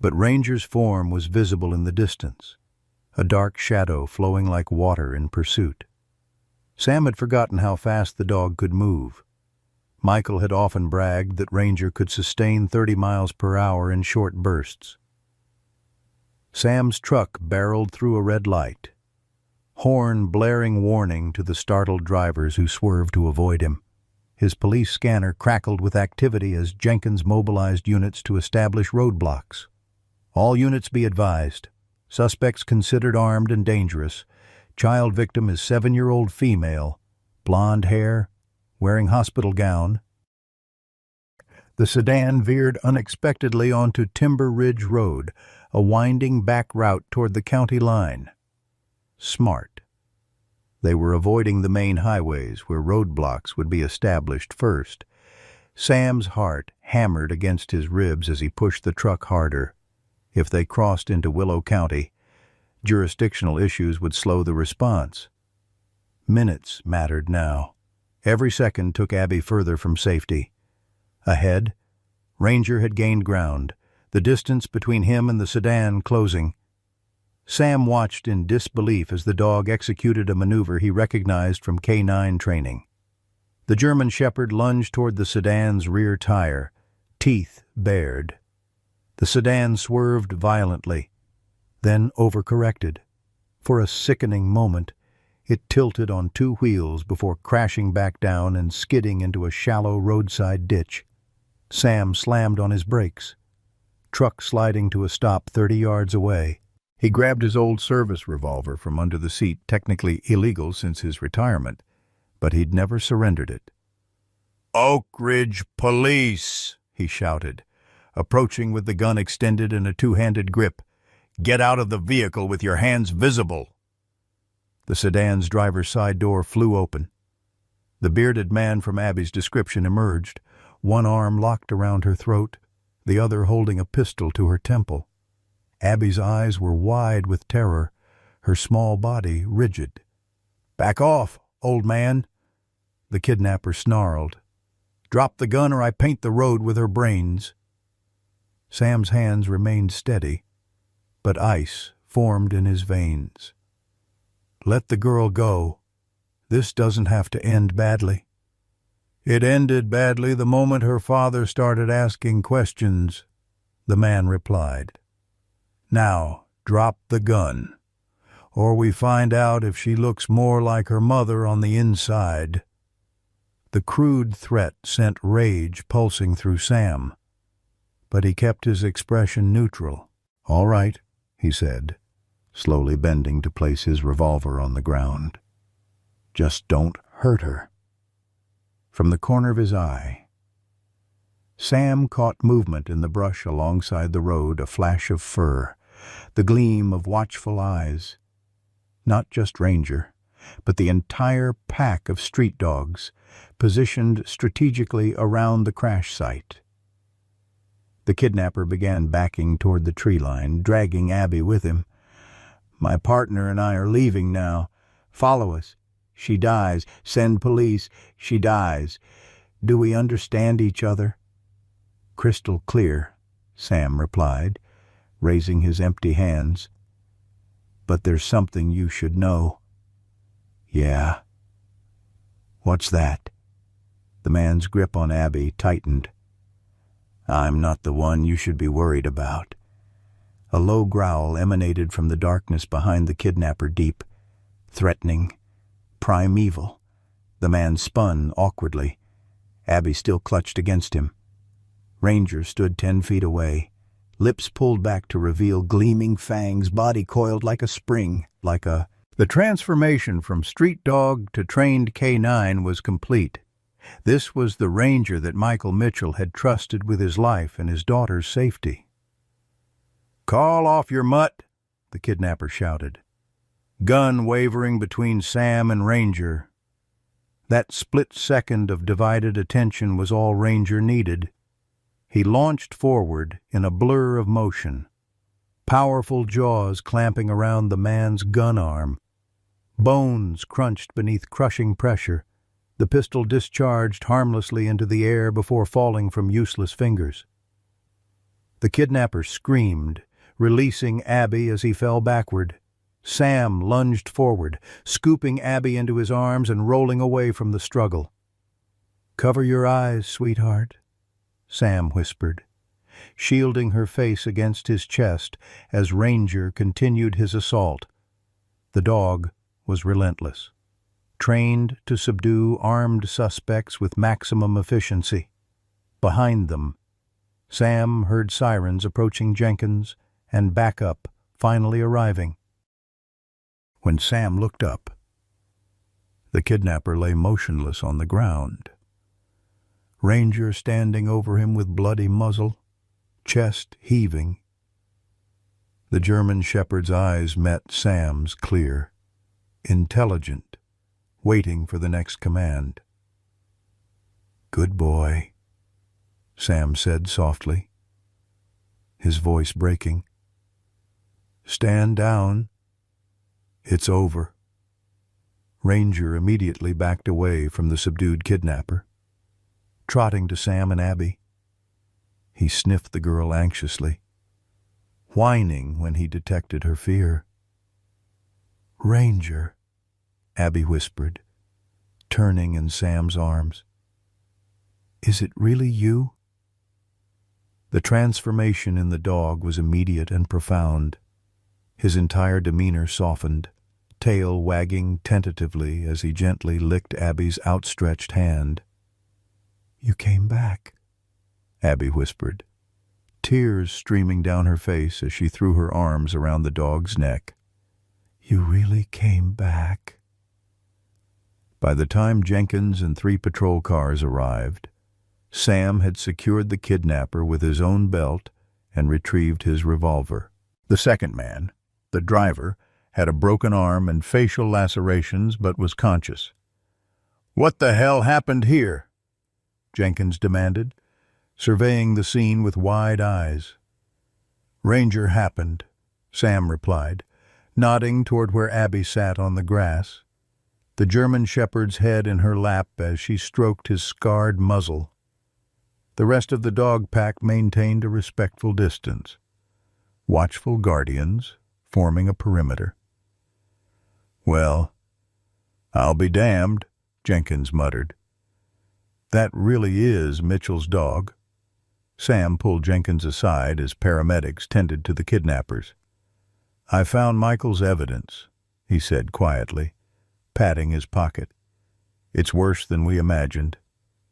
But Ranger's form was visible in the distance, a dark shadow flowing like water in pursuit. Sam had forgotten how fast the dog could move. Michael had often bragged that Ranger could sustain 30 miles per hour in short bursts. Sam's truck barreled through a red light, horn blaring warning to the startled drivers who swerved to avoid him. His police scanner crackled with activity as Jenkins mobilized units to establish roadblocks. All units be advised. Suspects considered armed and dangerous. Child victim is 7-year-old female, blonde hair, wearing hospital gown. The sedan veered unexpectedly onto Timber Ridge Road, a winding back route toward the county line. Smart. They were avoiding the main highways where roadblocks would be established first. Sam's heart hammered against his ribs as he pushed the truck harder. If they crossed into Willow County, jurisdictional issues would slow the response. Minutes mattered now. Every second took Abby further from safety. Ahead, Ranger had gained ground, the distance between him and the sedan closing. Sam watched in disbelief as the dog executed a maneuver he recognized from K9 training. The German Shepherd lunged toward the sedan's rear tire, teeth bared. The sedan swerved violently, then overcorrected. For a sickening moment, it tilted on 2 wheels before crashing back down and skidding into a shallow roadside ditch. Sam slammed on his brakes, truck sliding to a stop 30 yards away. He grabbed his old service revolver from under the seat, technically illegal since his retirement, but he'd never surrendered it. "Oak Ridge Police!" he shouted, approaching with the gun extended in a 2-handed grip. "Get out of the vehicle with your hands visible." The sedan's driver's side door flew open. The bearded man from Abby's description emerged, one arm locked around her throat, the other holding a pistol to her temple. Abby's eyes were wide with terror, her small body rigid. "Back off, old man," the kidnapper snarled. "Drop the gun or I paint the road with her brains." Sam's hands remained steady, but ice formed in his veins. "Let the girl go. This doesn't have to end badly." "It ended badly the moment her father started asking questions," the man replied. "Now, drop the gun, or we find out if she looks more like her mother on the inside." The crude threat sent rage pulsing through Sam, but he kept his expression neutral. "All right," he said, slowly bending to place his revolver on the ground. "Just don't hurt her." From the corner of his eye, Sam caught movement in the brush alongside the road, a flash of fur, the gleam of watchful eyes. Not just Ranger, but the entire pack of street dogs, positioned strategically around the crash site. The kidnapper began backing toward the tree line, dragging Abby with him. "My partner and I are leaving now. Follow us. She dies. Send police. She dies. Do we understand each other?" "Crystal clear," Sam replied, raising his empty hands. "But there's something you should know." "Yeah? What's that?" The man's grip on Abby tightened. "I'm not the one you should be worried about." A low growl emanated from the darkness behind the kidnapper, deep, threatening, primeval. The man spun awkwardly. Abby still clutched against him. Ranger stood 10 feet away, lips pulled back to reveal gleaming fangs, body coiled like a spring, The transformation from street dog to trained K9 was complete. This was the Ranger that Michael Mitchell had trusted with his life and his daughter's safety. "Call off your mutt," the kidnapper shouted. Gun wavering between Sam and Ranger. That split second of divided attention was all Ranger needed. He launched forward in a blur of motion, powerful jaws clamping around the man's gun arm. Bones crunched beneath crushing pressure. The pistol discharged harmlessly into the air before falling from useless fingers. The kidnapper screamed, releasing Abby as he fell backward. Sam lunged forward, scooping Abby into his arms and rolling away from the struggle. "Cover your eyes, sweetheart," Sam whispered, shielding her face against his chest as Ranger continued his assault. The dog was relentless, trained to subdue armed suspects with maximum efficiency. Behind them, Sam heard sirens approaching Jenkins and backup finally arriving. When Sam looked up, the kidnapper lay motionless on the ground. Ranger standing over him with bloody muzzle, chest heaving. The German shepherd's eyes met Sam's clear, intelligent, waiting for the next command. "Good boy," Sam said softly, his voice breaking. "Stand down. It's over." Ranger immediately backed away from the subdued kidnapper, trotting to Sam and Abby. He sniffed the girl anxiously, whining when he detected her fear. "Ranger," Abby whispered, turning in Sam's arms. "Is it really you?" The transformation in the dog was immediate and profound. His entire demeanor softened, tail wagging tentatively as he gently licked Abby's outstretched hand. "You came back," Abby whispered, tears streaming down her face as she threw her arms around the dog's neck. "You really came back." By the time Jenkins and 3 patrol cars arrived, Sam had secured the kidnapper with his own belt and retrieved his revolver. The second man, the driver, had a broken arm and facial lacerations but was conscious. "What the hell happened here?" Jenkins demanded, surveying the scene with wide eyes. "Ranger happened," Sam replied, nodding toward where Abby sat on the grass, the German shepherd's head in her lap as she stroked his scarred muzzle. The rest of the dog pack maintained a respectful distance, watchful guardians forming a perimeter. "Well, I'll be damned," Jenkins muttered. "That really is Mitchell's dog." Sam pulled Jenkins aside as paramedics tended to the kidnappers. "I found Michael's evidence," he said quietly, patting his pocket. "It's worse than we imagined.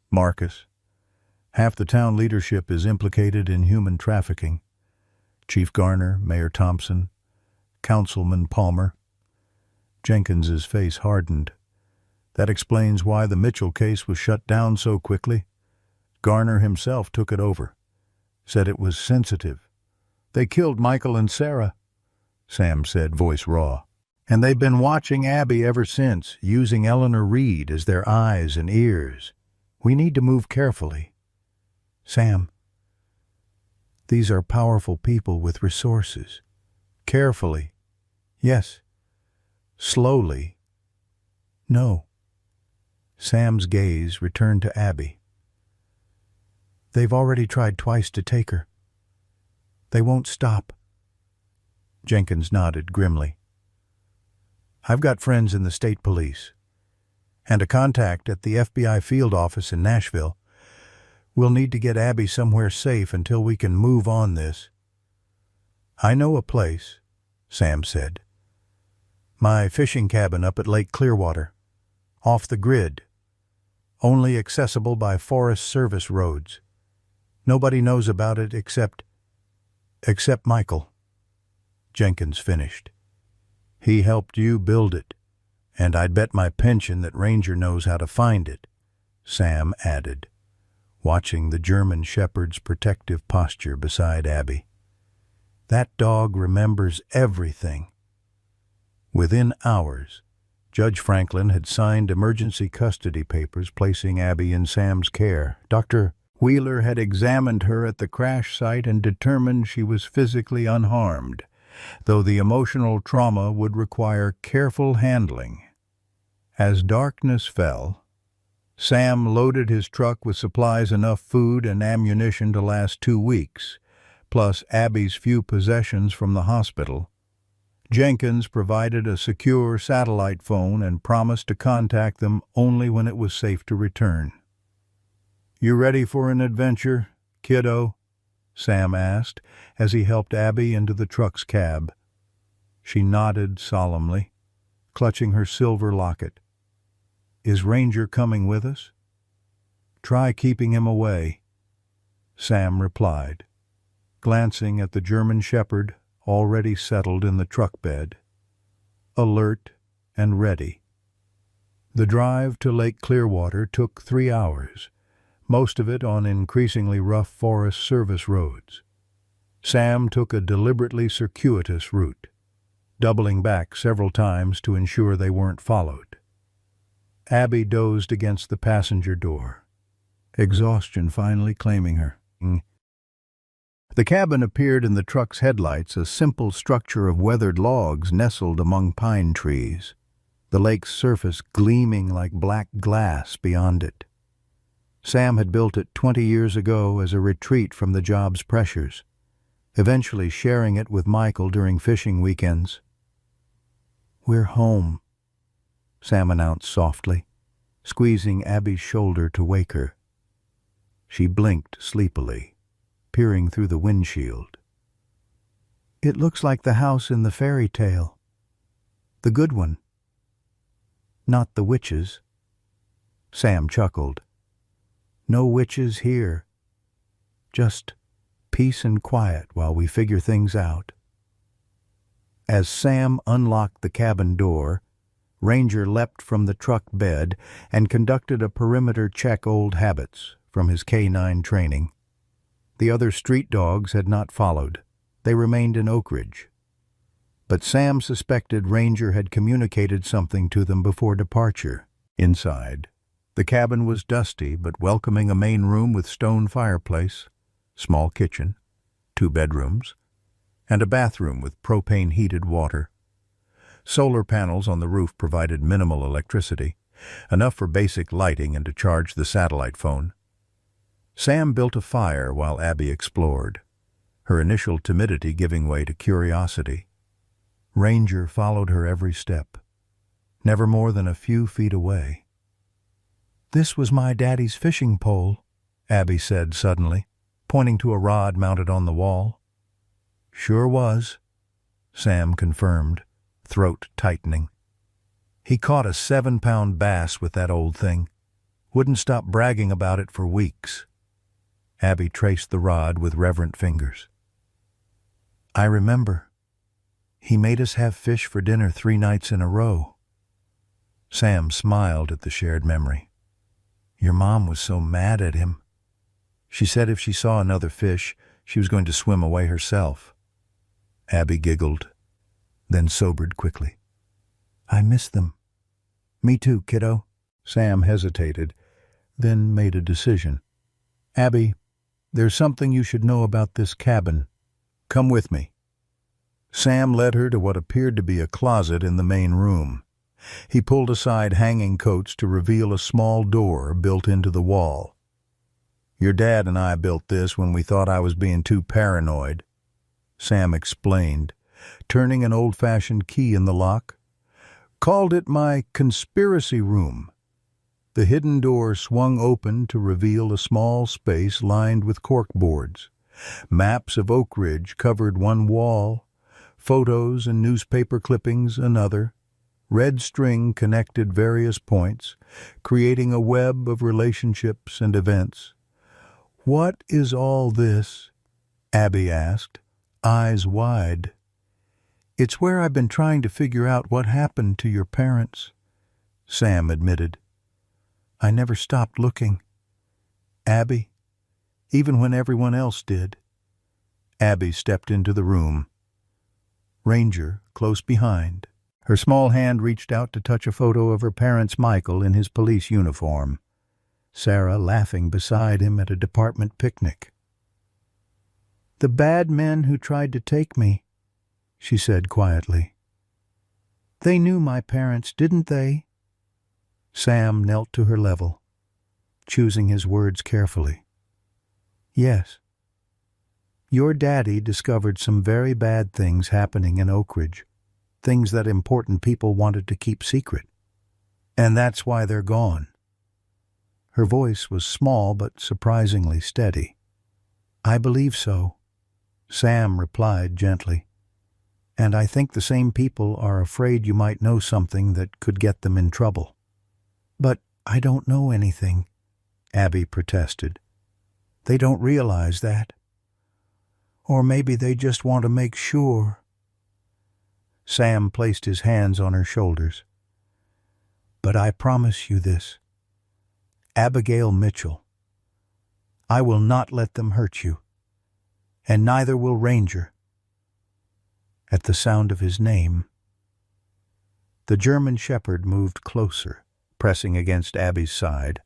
Marcus. Half the town leadership is implicated in human trafficking. Chief Garner, Mayor Thompson, Councilman Palmer." Jenkins's face hardened. "That explains why the Mitchell case was shut down so quickly. Garner himself took it over. Said it was sensitive. They killed Michael and Sarah," Sam said, voice raw. "And they've been watching Abby ever since, using Eleanor Reed as their eyes and ears. We need to move carefully." "Sam, these are powerful people with resources. Carefully. Yes. Slowly. No." Sam's gaze returned to Abby. "They've already tried twice to take her. They won't stop." Jenkins nodded grimly. "I've got friends in the state police and a contact at the FBI field office in Nashville. We'll need to get Abby somewhere safe until we can move on this." "I know a place," Sam said. "My fishing cabin up at Lake Clearwater, off the grid, only accessible by Forest Service roads. Nobody knows about it except Michael." Jenkins finished. "He helped you build it, and I'd bet my pension that Ranger knows how to find it," Sam added, watching the German shepherd's protective posture beside Abby. "That dog remembers everything." Within hours, Judge Franklin had signed emergency custody papers placing Abby in Sam's care. Dr. Wheeler had examined her at the crash site and determined she was physically unharmed, though the emotional trauma would require careful handling. As darkness fell, Sam loaded his truck with supplies enough food and ammunition to last 2 weeks, plus Abby's few possessions from the hospital, Jenkins provided a secure satellite phone and promised to contact them only when it was safe to return. "You ready for an adventure, kiddo?" Sam asked as he helped Abby into the truck's cab. She nodded solemnly, clutching her silver locket. "Is Ranger coming with us?" "Try keeping him away," Sam replied, glancing at the German shepherd already settled in the truck bed, alert and ready. The drive to Lake Clearwater took 3 hours, most of it on increasingly rough Forest Service roads. Sam took a deliberately circuitous route, doubling back several times to ensure they weren't followed. Abby dozed against the passenger door, exhaustion finally claiming her. The cabin appeared in the truck's headlights, a simple structure of weathered logs nestled among pine trees, the lake's surface gleaming like black glass beyond it. Sam had built it 20 years ago as a retreat from the job's pressures, eventually sharing it with Michael during fishing weekends. "We're home," Sam announced softly, squeezing Abby's shoulder to wake her. She blinked sleepily, peering through the windshield. "It looks like the house in the fairy tale. The good one. Not the witches." Sam chuckled. "No witches here. Just peace and quiet while we figure things out." As Sam unlocked the cabin door, Ranger leapt from the truck bed and conducted a perimeter check, old habits from his K-9 training. The other street dogs had not followed. They remained in Oak Ridge. But Sam suspected Ranger had communicated something to them before departure. Inside, the cabin was dusty but welcoming, a main room with stone fireplace, small kitchen, 2 bedrooms, and a bathroom with propane-heated water. Solar panels on the roof provided minimal electricity, enough for basic lighting and to charge the satellite phone. Sam built a fire while Abby explored, her initial timidity giving way to curiosity. Ranger followed her every step, never more than a few feet away. "This was my daddy's fishing pole," Abby said suddenly, pointing to a rod mounted on the wall. "Sure was," Sam confirmed, throat tightening. "He caught a 7-pound bass with that old thing. Wouldn't stop bragging about it for weeks." Abby traced the rod with reverent fingers. "I remember. He made us have fish for dinner 3 nights in a row." Sam smiled at the shared memory. "Your mom was so mad at him. She said if she saw another fish, she was going to swim away herself." Abby giggled, then sobered quickly. "I miss them." "Me too, kiddo." Sam hesitated, then made a decision. "Abby, there's something you should know about this cabin. Come with me." Sam led her to what appeared to be a closet in the main room. He pulled aside hanging coats to reveal a small door built into the wall. "Your dad and I built this when we thought I was being too paranoid," Sam explained, turning an old-fashioned key in the lock. "Called it my conspiracy room." The hidden door swung open to reveal a small space lined with corkboards. Maps of Oak Ridge covered one wall, photos and newspaper clippings another. Red string connected various points, creating a web of relationships and events. "What is all this?" Abby asked, eyes wide. "It's where I've been trying to figure out what happened to your parents," Sam admitted. "I never stopped looking. Abby, even when everyone else did." Abby stepped into the room, Ranger close behind. Her small hand reached out to touch a photo of her parents' Michael in his police uniform, Sarah laughing beside him at a department picnic. "The bad men who tried to take me," she said quietly. "They knew my parents, didn't they?" Sam knelt to her level, choosing his words carefully. "Yes. Your daddy discovered some very bad things happening in Oak Ridge, things that important people wanted to keep secret. And that's why they're gone." Her voice was small but surprisingly steady. "I believe so," Sam replied gently. "And I think the same people are afraid you might know something that could get them in trouble." "But I don't know anything," Abby protested. "They don't realize that. Or maybe they just want to make sure." Sam placed his hands on her shoulders. "But I promise you this, Abigail Mitchell, I will not let them hurt you, and neither will Ranger." At the sound of his name, the German shepherd moved closer, pressing against Abby's side.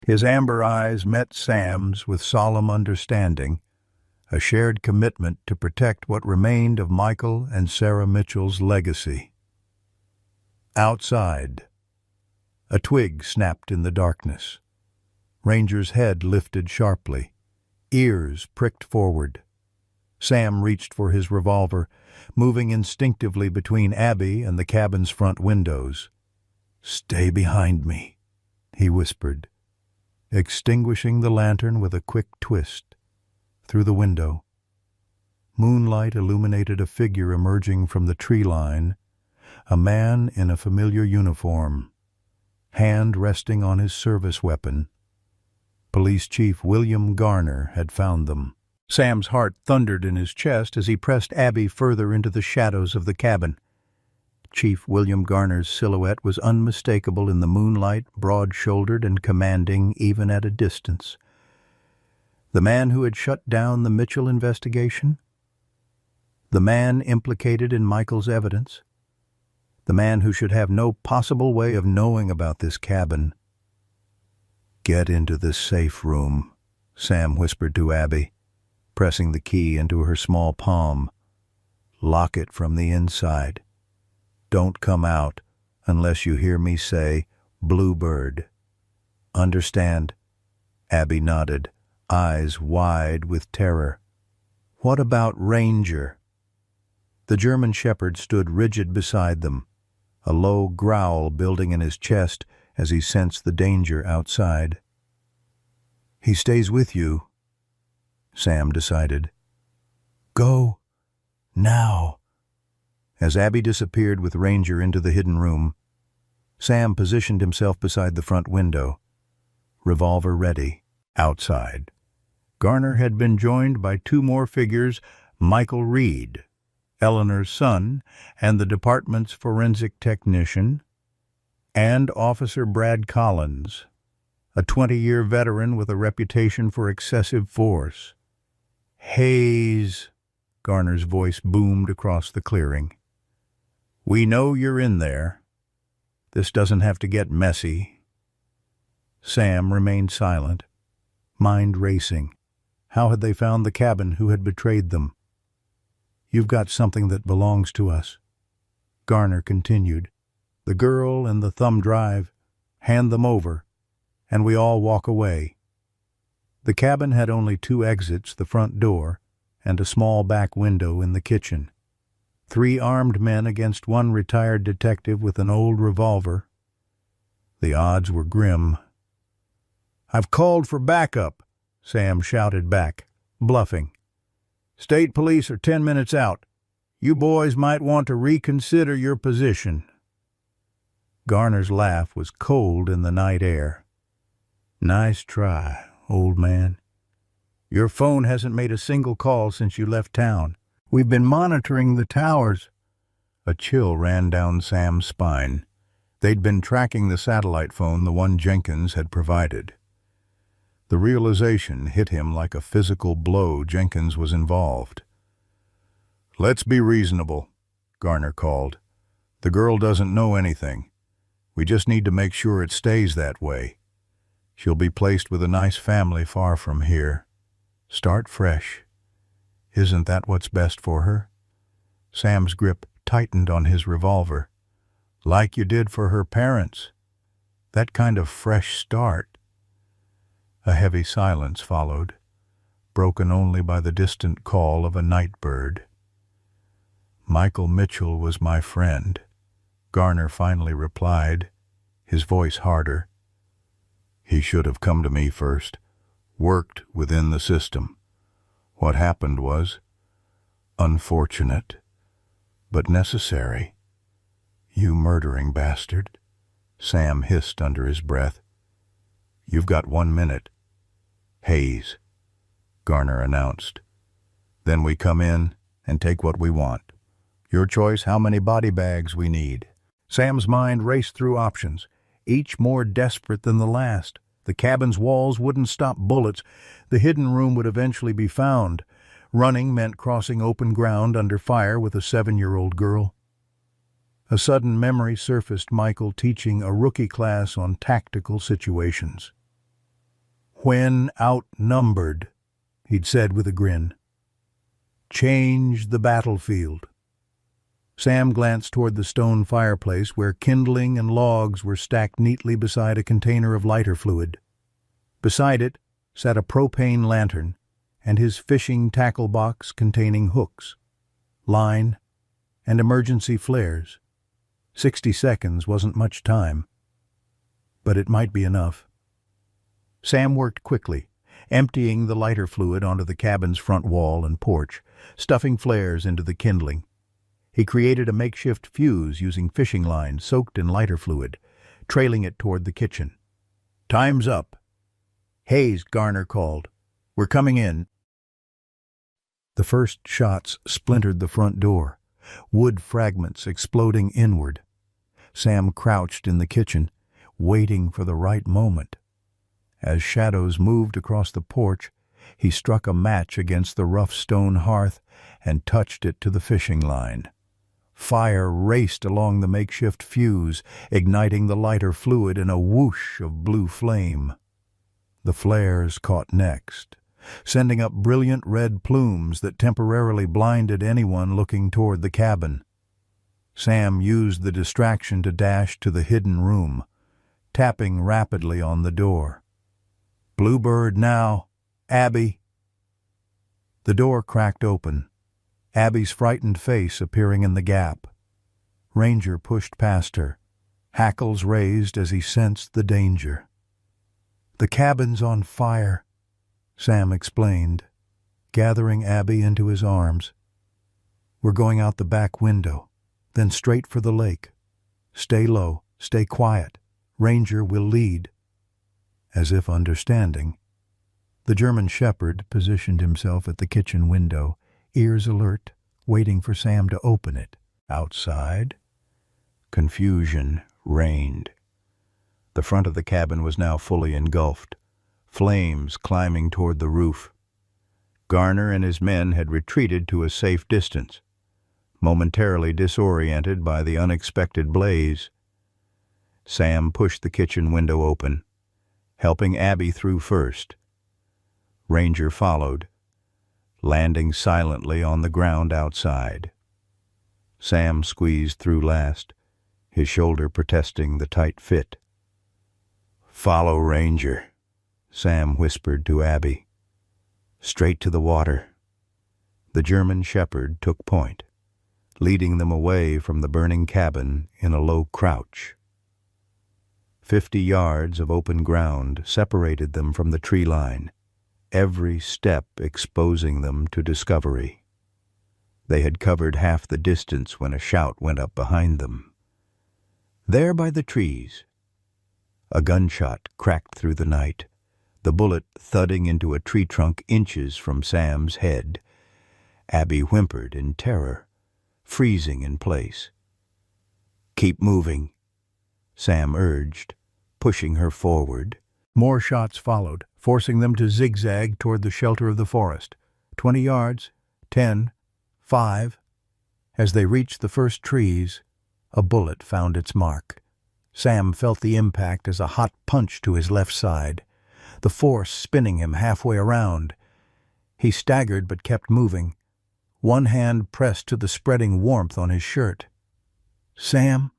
His amber eyes met Sam's with solemn understanding, a shared commitment to protect what remained of Michael and Sarah Mitchell's legacy. Outside, a twig snapped in the darkness. Ranger's head lifted sharply, ears pricked forward. Sam reached for his revolver, moving instinctively between Abby and the cabin's front windows. "Stay behind me," he whispered, extinguishing the lantern with a quick twist. Through the window, moonlight illuminated a figure emerging from the tree line, a man in a familiar uniform, hand resting on his service weapon. Police Chief William Garner had found them. Sam's heart thundered in his chest as he pressed Abby further into the shadows of the cabin. Chief William Garner's silhouette was unmistakable in the moonlight, broad-shouldered and commanding even at a distance. The man who had shut down the Mitchell investigation? The man implicated in Michael's evidence? The man who should have no possible way of knowing about this cabin? "Get into the safe room," Sam whispered to Abby, pressing the key into her small palm. "Lock it from the inside. Don't come out unless you hear me say, 'Bluebird.' Understand?" Abby nodded, eyes wide with terror. "What about Ranger?" The German shepherd stood rigid beside them, a low growl building in his chest as he sensed the danger outside. "He stays with you," Sam decided. "Go. Now." As Abby disappeared with Ranger into the hidden room, Sam positioned himself beside the front window, revolver ready. Outside, Garner had been joined by two more figures, Michael Reed, Eleanor's son, and the department's forensic technician, and Officer Brad Collins, a 20-year veteran with a reputation for excessive force. "Hayes," Garner's voice boomed across the clearing. "We know you're in there. This doesn't have to get messy." Sam remained silent, mind racing. How had they found the cabin who had betrayed them? "You've got something that belongs to us," Garner continued. "The girl and the thumb drive. Hand them over, and we all walk away." The cabin had only two exits, the front door and a small back window in the kitchen. 3 armed men against one retired detective with an old revolver. The odds were grim. "I've called for backup," Sam shouted back, bluffing. "State police are 10 minutes out. You boys might want to reconsider your position." Garner's laugh was cold in the night air. "Nice try, old man. Your phone hasn't made a single call since you left town. We've been monitoring the towers." A chill ran down Sam's spine. They'd been tracking the satellite phone, the one Jenkins had provided. The realization hit him like a physical blow. Jenkins was involved. "Let's be reasonable," Garner called. "The girl doesn't know anything. We just need to make sure it stays that way. She'll be placed with a nice family far from here. Start fresh. Isn't that what's best for her?" Sam's grip tightened on his revolver. "Like you did for her parents. That kind of fresh start." A heavy silence followed, broken only by the distant call of a night bird. "Michael Mitchell was my friend," Garner finally replied, his voice harder. "He should have come to me first, worked within the system. What happened was unfortunate, but necessary." "You murdering bastard," Sam hissed under his breath. "You've got 1 minute. Hayes," Garner announced. "Then we come in and take what we want. Your choice how many body bags we need." Sam's mind raced through options, each more desperate than the last. The cabin's walls wouldn't stop bullets. The hidden room would eventually be found. Running meant crossing open ground under fire with a 7-year-old girl. A sudden memory surfaced, Michael teaching a rookie class on tactical situations. "When outnumbered," he'd said with a grin, "change the battlefield." Sam glanced toward the stone fireplace where kindling and logs were stacked neatly beside a container of lighter fluid. Beside it sat a propane lantern and his fishing tackle box containing hooks, line, and emergency flares. 60 seconds wasn't much time, but it might be enough. Sam worked quickly, emptying the lighter fluid onto the cabin's front wall and porch, stuffing flares into the kindling. He created a makeshift fuse using fishing line soaked in lighter fluid, trailing it toward the kitchen. "Time's up." "Hayes," Garner called. "We're coming in." The first shots splintered the front door, wood fragments exploding inward. Sam crouched in the kitchen, waiting for the right moment. As shadows moved across the porch, he struck a match against the rough stone hearth and touched it to the fishing line. Fire raced along the makeshift fuse, igniting the lighter fluid in a whoosh of blue flame. The flares caught next, sending up brilliant red plumes that temporarily blinded anyone looking toward the cabin. Sam used the distraction to dash to the hidden room, tapping rapidly on the door. "Bluebird now. Abby." The door cracked open, Abby's frightened face appearing in the gap. Ranger pushed past her, hackles raised as he sensed the danger. "The cabin's on fire," Sam explained, gathering Abby into his arms. "We're going out the back window, then straight for the lake. Stay low, stay quiet. Ranger will lead." As if understanding, the German shepherd positioned himself at the kitchen window, ears alert, waiting for Sam to open it. Outside, confusion reigned. The front of the cabin was now fully engulfed, flames climbing toward the roof. Garner and his men had retreated to a safe distance, momentarily disoriented by the unexpected blaze. Sam pushed the kitchen window open, helping Abby through first. Ranger followed, landing silently on the ground outside. Sam squeezed through last, his shoulder protesting the tight fit. "Follow Ranger," Sam whispered to Abby. "Straight to the water." The German shepherd took point, leading them away from the burning cabin in a low crouch. 50 yards of open ground separated them from the tree line, every step exposing them to discovery. They had covered half the distance when a shout went up behind them. There by the trees, a gunshot cracked through the night, the bullet thudding into a tree trunk inches from Sam's head. Abby whimpered in terror, freezing in place. "Keep moving," Sam urged, pushing her forward. More shots followed, forcing them to zigzag toward the shelter of the forest. 20 yards, 10, 5. As they reached the first trees, a bullet found its mark. Sam felt the impact as a hot punch to his left side, the force spinning him halfway around. He staggered but kept moving, one hand pressed to the spreading warmth on his shirt. "Sam?"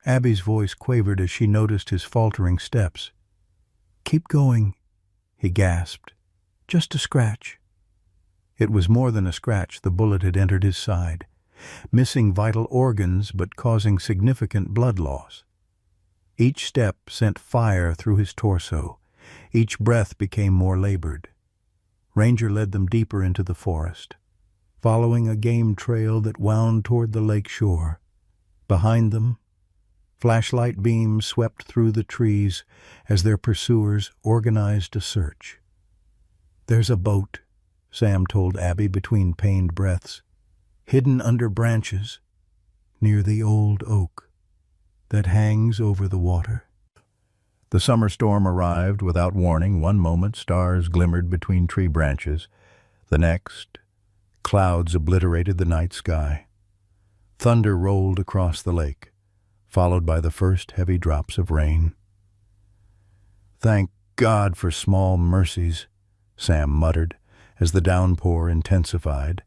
Abby's voice quavered as she noticed his faltering steps. "Keep going," he gasped. "Just a scratch." It was more than a scratch. The bullet had entered his side, missing vital organs but causing significant blood loss. Each step sent fire through his torso. Each breath became more labored. Ranger led them deeper into the forest, following a game trail that wound toward the lake shore. Behind them, flashlight beams swept through the trees as their pursuers organized a search. "There's a boat," Sam told Abby between pained breaths, "hidden under branches near the old oak that hangs over the water." The summer storm arrived without warning. One moment, stars glimmered between tree branches. The next, clouds obliterated the night sky. Thunder rolled across the lake, followed by the first heavy drops of rain. "Thank God for small mercies," Sam muttered as the downpour intensified,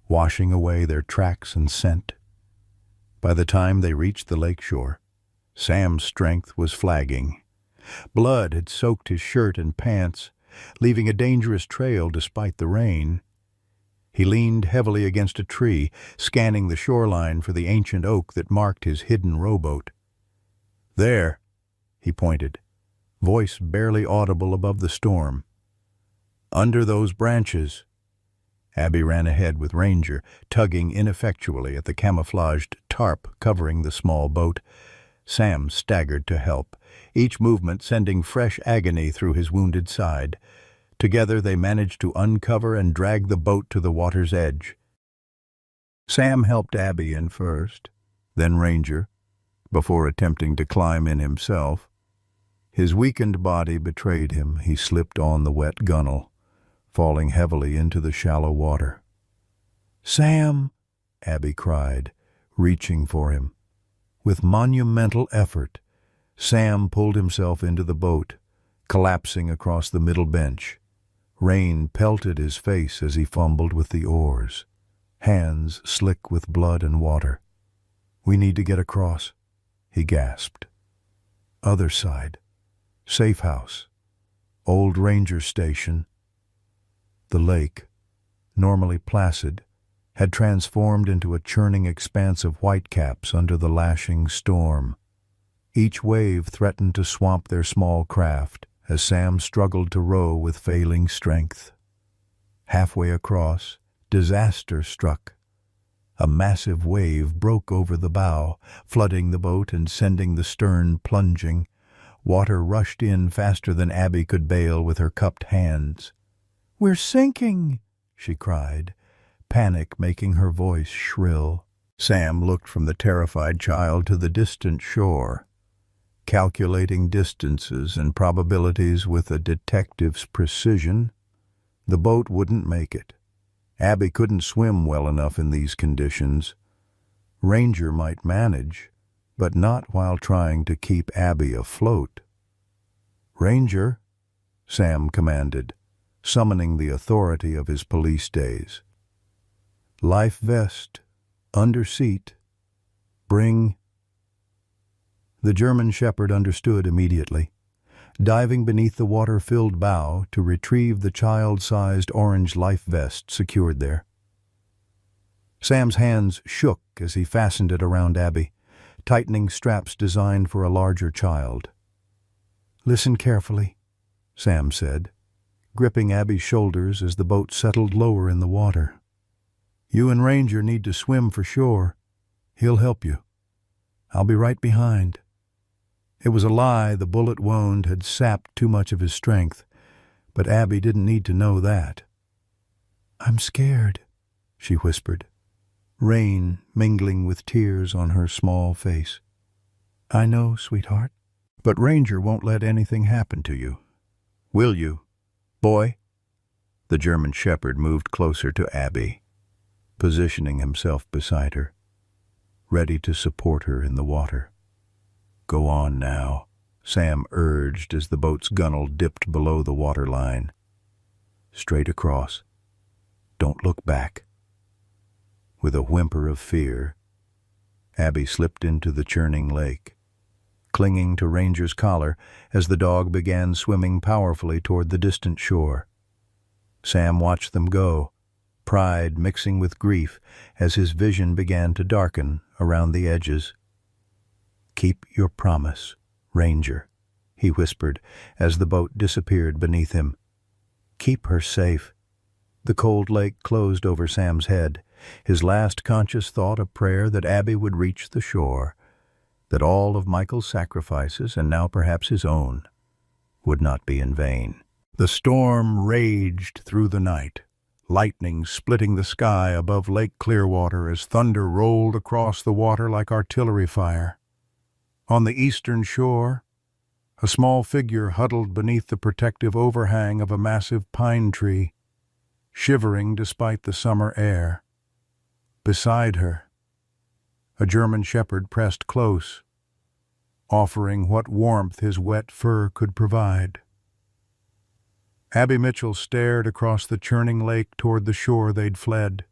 washing away their tracks and scent. By the time they reached the lake shore, Sam's strength was flagging. Blood had soaked his shirt and pants, leaving a dangerous trail despite the rain. He leaned heavily against a tree, scanning the shoreline for the ancient oak that marked his hidden rowboat. "There," he pointed, voice barely audible above the storm. "Under those branches." Abby ran ahead with Ranger, tugging ineffectually at the camouflaged tarp covering the small boat. Sam staggered to help, each movement sending fresh agony through his wounded side. Together they managed to uncover and drag the boat to the water's edge. Sam helped Abby in first, then Ranger, before attempting to climb in himself. His weakened body betrayed him. He slipped on the wet gunwale, falling heavily into the shallow water. "Sam!" Abby cried, reaching for him. With monumental effort, Sam pulled himself into the boat, collapsing across the middle bench. Rain pelted his face as he fumbled with the oars, hands slick with blood and water. "We need to get across," he gasped. Other side. Safe house. Old ranger station. The lake, normally placid, had transformed into a churning expanse of whitecaps under the lashing storm. Each wave threatened to swamp their small craft as Sam struggled to row with failing strength. Halfway across, disaster struck. A massive wave broke over the bow, flooding the boat and sending the stern plunging. Water rushed in faster than Abby could bail with her cupped hands. "We're sinking!" she cried, panic making her voice shrill. Sam looked from the terrified child to the distant shore, calculating distances and probabilities with a detective's precision. The boat wouldn't make it. Abby couldn't swim well enough in these conditions. Ranger might manage, but not while trying to keep Abby afloat. "Ranger," Sam commanded, summoning the authority of his police days. "Life vest, under seat, bring—" The German shepherd understood immediately, diving beneath the water-filled bow to retrieve the child-sized orange life vest secured there. Sam's hands shook as he fastened it around Abby, tightening straps designed for a larger child. "Listen carefully," Sam said, gripping Abby's shoulders as the boat settled lower in the water. "You and Ranger need to swim for shore. He'll help you. I'll be right behind." It was a lie. The bullet wound had sapped too much of his strength, but Abby didn't need to know that. "I'm scared," she whispered, rain mingling with tears on her small face. "I know, sweetheart. But Ranger won't let anything happen to you. Will you, boy?" The German shepherd moved closer to Abby, positioning himself beside her, ready to support her in the water. "Go on now," Sam urged as the boat's gunwale dipped below the waterline. "Straight across. Don't look back." With a whimper of fear, Abby slipped into the churning lake, clinging to Ranger's collar as the dog began swimming powerfully toward the distant shore. Sam watched them go, pride mixing with grief as his vision began to darken around the edges. "Keep your promise, Ranger," he whispered as the boat disappeared beneath him. "Keep her safe." The cold lake closed over Sam's head, his last conscious thought a prayer that Abby would reach the shore, that all of Michael's sacrifices, and now perhaps his own, would not be in vain. The storm raged through the night, lightning splitting the sky above Lake Clearwater as thunder rolled across the water like artillery fire. On the eastern shore, a small figure huddled beneath the protective overhang of a massive pine tree, shivering despite the summer air. Beside her, a German shepherd pressed close, offering what warmth his wet fur could provide. Abby Mitchell stared across the churning lake toward the shore they'd fled,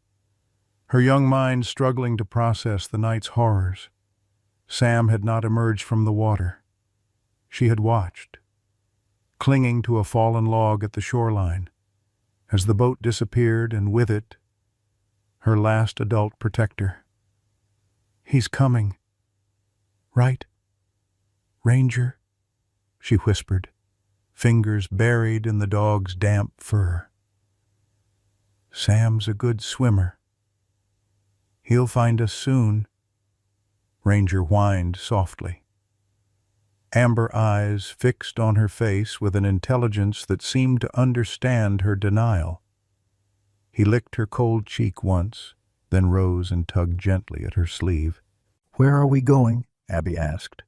her young mind struggling to process the night's horrors. Sam had not emerged from the water. She had watched, clinging to a fallen log at the shoreline, as the boat disappeared, and with it, her last adult protector. "He's coming. Right, Ranger?" she whispered, fingers buried in the dog's damp fur. "Sam's a good swimmer. He'll find us soon," Ranger whined softly, amber eyes fixed on her face with an intelligence that seemed to understand her denial. He licked her cold cheek once, then rose and tugged gently at her sleeve. "Where are we going?" Abby asked,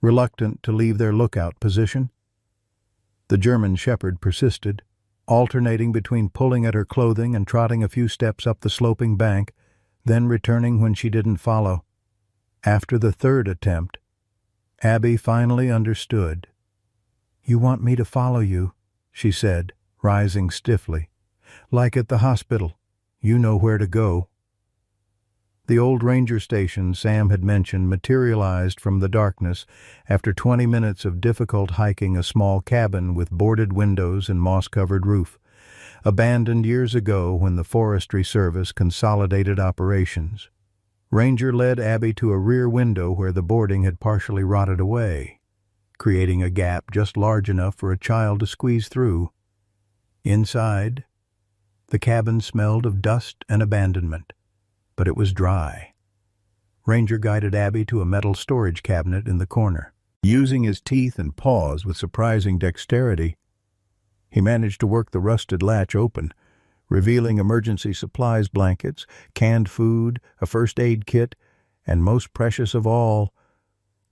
reluctant to leave their lookout position. The German shepherd persisted, alternating between pulling at her clothing and trotting a few steps up the sloping bank, then returning when she didn't follow. After the third attempt, Abby finally understood. "You want me to follow you," she said, rising stiffly. "Like at the hospital. You know where to go." The old ranger station Sam had mentioned materialized from the darkness after 20 minutes of difficult hiking a small cabin with boarded windows and moss-covered roof, abandoned years ago when the Forestry Service consolidated operations. Ranger led Abby to a rear window where the boarding had partially rotted away, creating a gap just large enough for a child to squeeze through. Inside, the cabin smelled of dust and abandonment, but it was dry. Ranger guided Abby to a metal storage cabinet in the corner. Using his teeth and paws with surprising dexterity, he managed to work the rusted latch open, revealing emergency supplies blankets, canned food, a first aid kit, and most precious of all,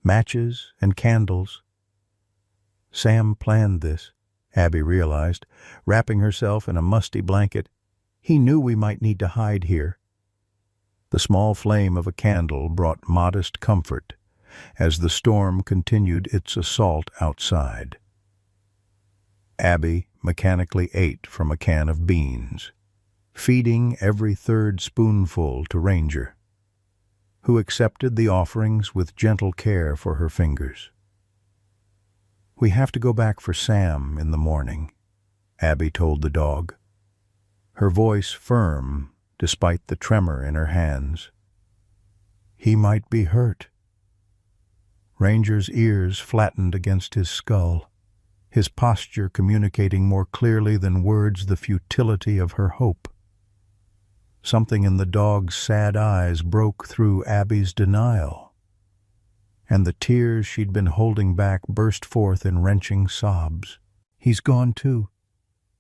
matches and candles. Sam planned this, Abby realized, wrapping herself in a musty blanket. He knew we might need to hide here. The small flame of a candle brought modest comfort as the storm continued its assault outside. Abby mechanically ate from a can of beans, feeding every third spoonful to Ranger, who accepted the offerings with gentle care for her fingers. "We have to go back for Sam in the morning," Abby told the dog, her voice firm despite the tremor in her hands. "He might be hurt." Ranger's ears flattened against his skull, his posture communicating more clearly than words the futility of her hope. Something in the dog's sad eyes broke through Abby's denial, and the tears she'd been holding back burst forth in wrenching sobs. "He's gone too,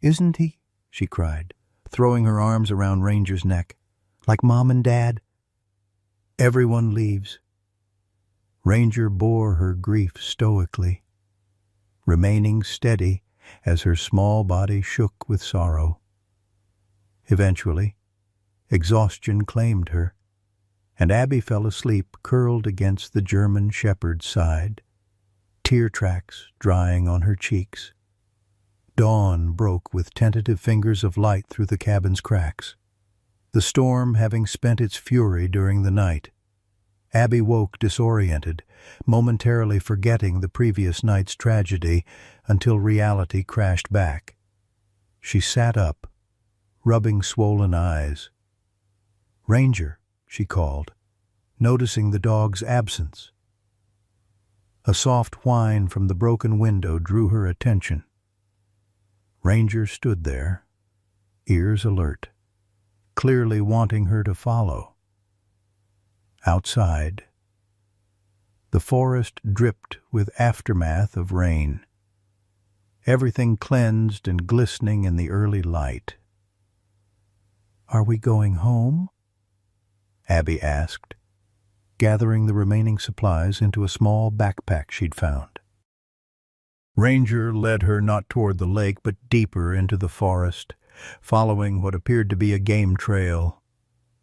isn't he?" she cried, throwing her arms around Ranger's neck. "Like Mom and Dad?" "Everyone leaves." Ranger bore her grief stoically, remaining steady as her small body shook with sorrow. Eventually, exhaustion claimed her, and Abby fell asleep curled against the German shepherd's side, tear tracks drying on her cheeks. Dawn broke with tentative fingers of light through the cabin's cracks, the storm having spent its fury during the night. Abby woke disoriented, momentarily forgetting the previous night's tragedy until reality crashed back. She sat up, rubbing swollen eyes. "Ranger," she called, noticing the dog's absence. A soft whine from the broken window drew her attention. Ranger stood there, ears alert, clearly wanting her to follow. Outside, the forest dripped with aftermath of rain, everything cleansed and glistening in the early light. "Are we going home?" Abby asked, gathering the remaining supplies into a small backpack she'd found. Ranger led her not toward the lake but deeper into the forest, following what appeared to be a game trail.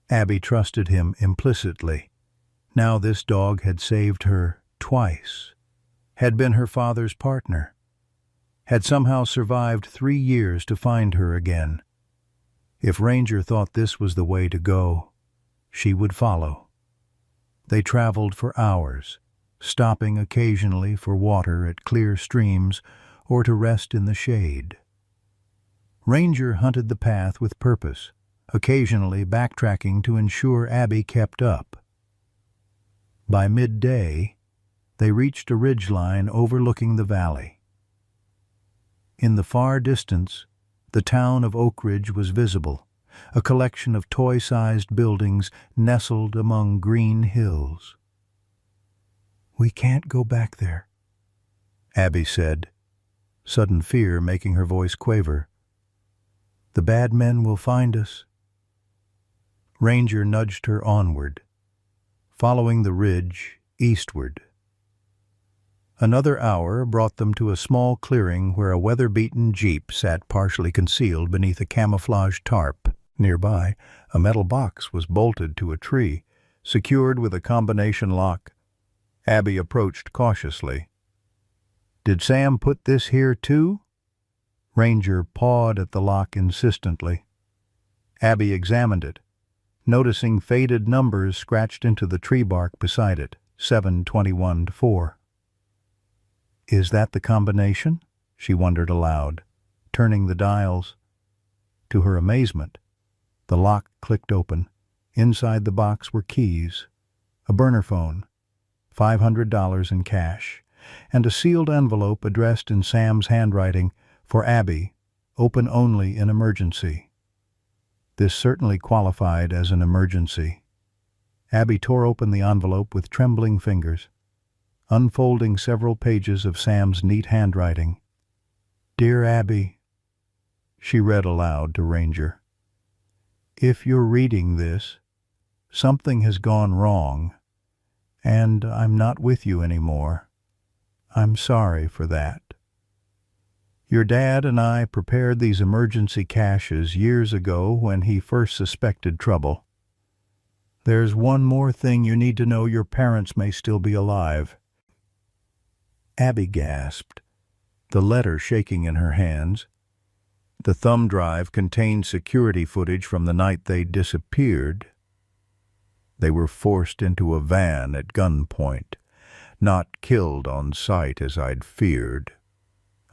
Abby trusted him implicitly. Now this dog had saved her twice, had been her father's partner, had somehow survived 3 years to find her again. If Ranger thought this was the way to go, she would follow. They traveled for hours, stopping occasionally for water at clear streams or to rest in the shade. Ranger hunted the path with purpose, occasionally backtracking to ensure Abby kept up. By midday, they reached a ridgeline overlooking the valley. In the far distance, the town of Oak Ridge was visible, a collection of toy-sized buildings nestled among green hills. "We can't go back there," Abby said, sudden fear making her voice quaver. "The bad men will find us." Ranger nudged her onward, following the ridge eastward. Another hour brought them to a small clearing where a weather-beaten jeep sat partially concealed beneath a camouflage tarp. Nearby, a metal box was bolted to a tree, secured with a combination lock. Abby approached cautiously. "Did Sam put this here too?" Ranger pawed at the lock insistently. Abby examined it, noticing faded numbers scratched into the tree bark beside it, 721-4. "Is that the combination?" she wondered aloud, turning the dials. To her amazement, the lock clicked open. Inside the box were keys, a burner phone, $500 in cash, and a sealed envelope addressed in Sam's handwriting, "For Abby, open only in emergency." This certainly qualified as an emergency. Abby tore open the envelope with trembling fingers, unfolding several pages of Sam's neat handwriting. "Dear Abby," she read aloud to Ranger, "if you're reading this, something has gone wrong, and I'm not with you anymore. I'm sorry for that. Your dad and I prepared these emergency caches years ago when he first suspected trouble. There's one more thing you need to know: your parents may still be alive." Abby gasped, the letter shaking in her hands. The thumb drive contained security footage from the night they disappeared. They were forced into a van at gunpoint, not killed on sight as I'd feared.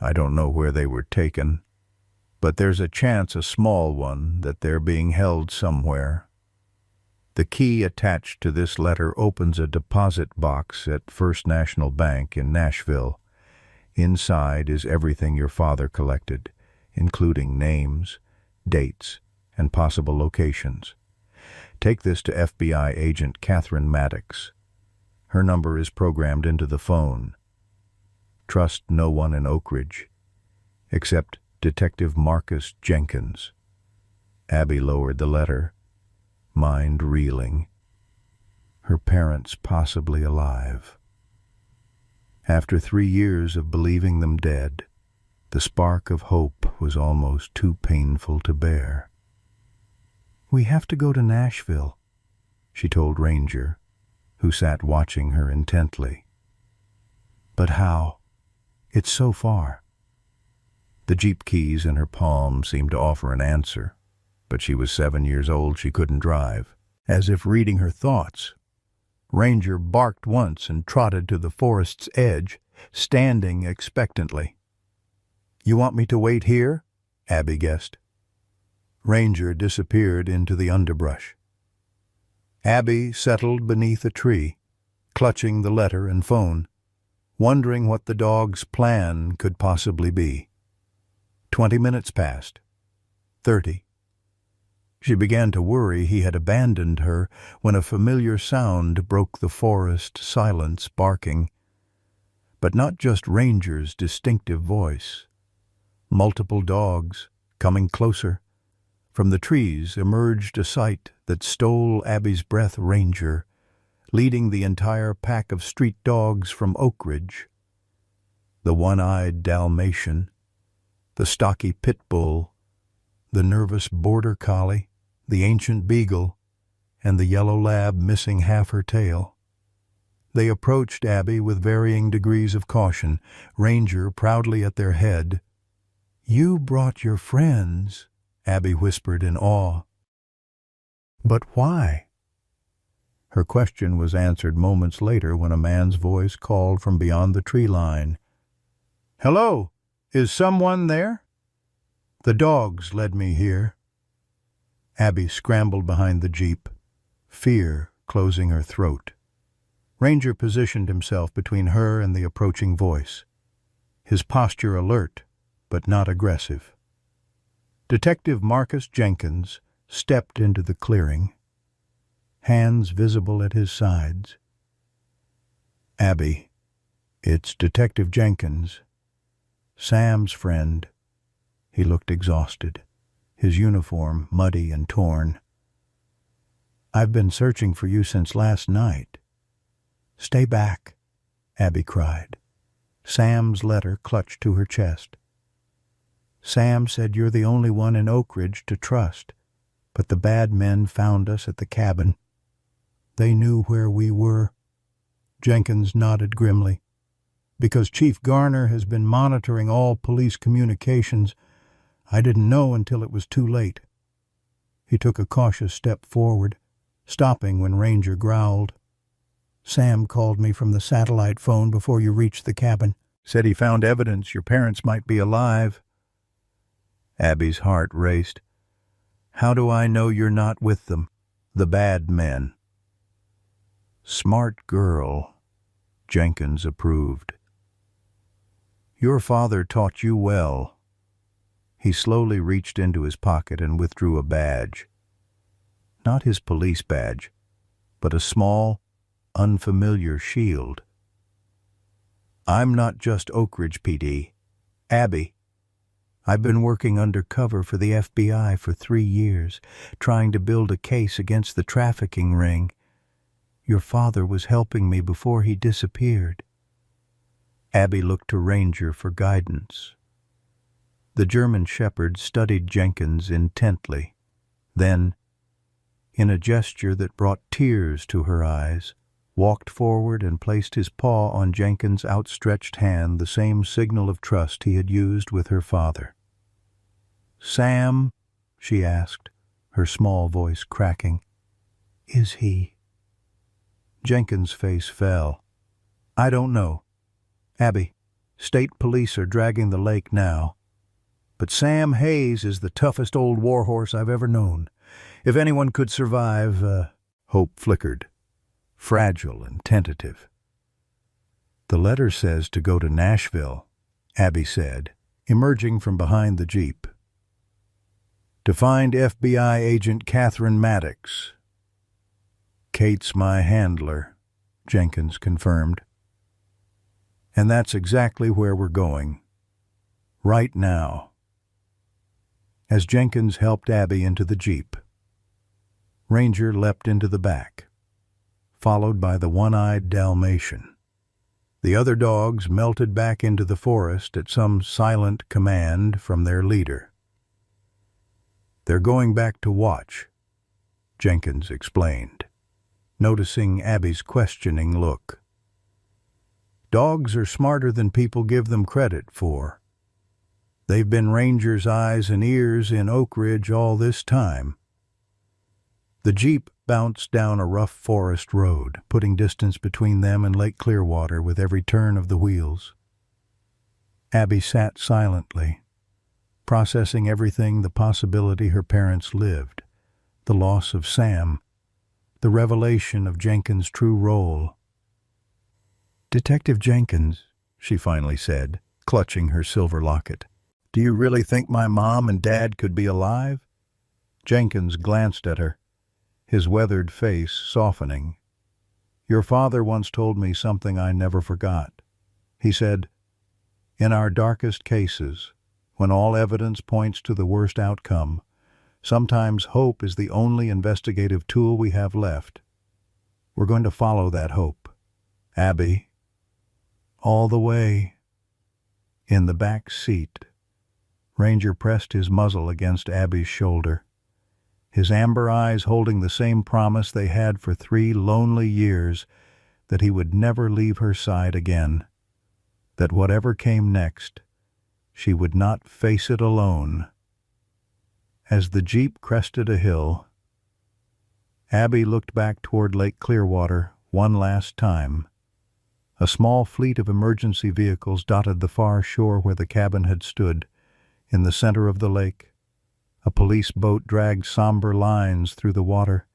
I don't know where they were taken, but there's a chance, a small one, that they're being held somewhere. The key attached to this letter opens a deposit box at First National Bank in Nashville. Inside is everything your father collected, including names, dates, and possible locations. Take this to FBI agent Catherine Maddox. Her number is programmed into the phone. Trust no one in Oak Ridge, except Detective Marcus Jenkins. Abby lowered the letter, mind reeling. Her parents possibly alive. After 3 years of believing them dead, the spark of hope was almost too painful to bear. "We have to go to Nashville," she told Ranger, who sat watching her intently. "But how? It's so far." The Jeep keys in her palm seemed to offer an answer, but she was 7 years old, she couldn't drive. As if reading her thoughts, Ranger barked once and trotted to the forest's edge, standing expectantly. "You want me to wait here?" Abby guessed. Ranger disappeared into the underbrush. Abby settled beneath a tree, clutching the letter and phone, wondering what the dog's plan could possibly be. 20 minutes passed. 30. She began to worry he had abandoned her when a familiar sound broke the forest silence, barking. But not just Ranger's distinctive voice. Multiple dogs, coming closer. From the trees emerged a sight that stole Abby's breath. Ranger, leading the entire pack of street dogs from Oak Ridge. The one-eyed Dalmatian, the stocky pit bull, the nervous border collie, the ancient beagle, and the yellow lab missing half her tail. They approached Abby with varying degrees of caution, Ranger proudly at their head. "You brought your friends," Abby whispered in awe. "But why?" Her question was answered moments later when a man's voice called from beyond the tree line. "Hello, is someone there?" "The dogs led me here." Abby scrambled behind the jeep, fear closing her throat. Ranger positioned himself between her and the approaching voice, his posture alert but not aggressive. Detective Marcus Jenkins stepped into the clearing, hands visible at his sides. "Abby, it's Detective Jenkins, Sam's friend." He looked exhausted, his uniform muddy and torn. "I've been searching for you since last night." "Stay back," Abby cried. Sam's letter clutched to her chest. "Sam said you're the only one in Oak Ridge to trust, but the bad men found us at the cabin. They knew where we were." Jenkins nodded grimly. "Because Chief Garner has been monitoring all police communications. I didn't know until it was too late." He took a cautious step forward, stopping when Ranger growled. "Sam called me from the satellite phone before you reached the cabin. Said he found evidence your parents might be alive." Abby's heart raced. "How do I know you're not with them, the bad men?" "Smart girl," Jenkins approved. "Your father taught you well." He slowly reached into his pocket and withdrew a badge. Not his police badge, but a small, unfamiliar shield. "I'm not just Oak Ridge PD. Abby. I've been working undercover for the FBI for 3 years, trying to build a case against the trafficking ring. Your father was helping me before he disappeared." Abby looked to Ranger for guidance. The German shepherd studied Jenkins intently. Then, in a gesture that brought tears to her eyes, walked forward and placed his paw on Jenkins' outstretched hand, the same signal of trust he had used with her father. "Sam?" she asked, her small voice cracking. "Is he?" Jenkins' face fell. "I don't know. Abby, state police are dragging the lake now. But Sam Hayes is the toughest old warhorse I've ever known. If anyone could survive," hope flickered, fragile and tentative. "The letter says to go to Nashville," Abby said, emerging from behind the jeep. "To find FBI agent Catherine Maddox." "Kate's my handler," Jenkins confirmed. "And that's exactly where we're going. Right now." As Jenkins helped Abby into the jeep, Ranger leapt into the back, followed by the one-eyed Dalmatian. The other dogs melted back into the forest at some silent command from their leader. "They're going back to watch," Jenkins explained, noticing Abby's questioning look. "Dogs are smarter than people give them credit for. They've been Ranger's eyes and ears in Oak Ridge all this time." The jeep bounced down a rough forest road, putting distance between them and Lake Clearwater with every turn of the wheels. Abby sat silently, processing everything, the possibility her parents lived, the loss of Sam, the revelation of Jenkins' true role. "Detective Jenkins," she finally said, clutching her silver locket, "do you really think my mom and dad could be alive?" Jenkins glanced at her, his weathered face softening. "Your father once told me something I never forgot. He said, 'In our darkest cases, when all evidence points to the worst outcome, sometimes hope is the only investigative tool we have left. We're going to follow that hope, Abby, all the way.'" In the back seat, Ranger pressed his muzzle against Abby's shoulder, his amber eyes holding the same promise they had for 3 lonely years, that he would never leave her side again, that whatever came next, she would not face it alone. As the Jeep crested a hill, Abby looked back toward Lake Clearwater one last time. A small fleet of emergency vehicles dotted the far shore where the cabin had stood. In the center of the lake, a police boat dragged somber lines through the water,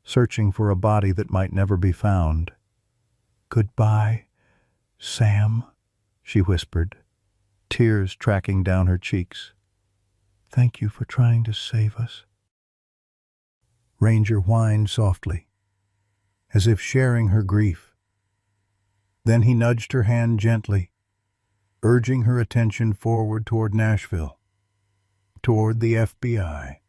searching for a body that might never be found. "Goodbye, Sam," she whispered, tears tracking down her cheeks. "Thank you for trying to save us." Ranger whined softly, as if sharing her grief. Then he nudged her hand gently, urging her attention forward toward Nashville, toward the FBI,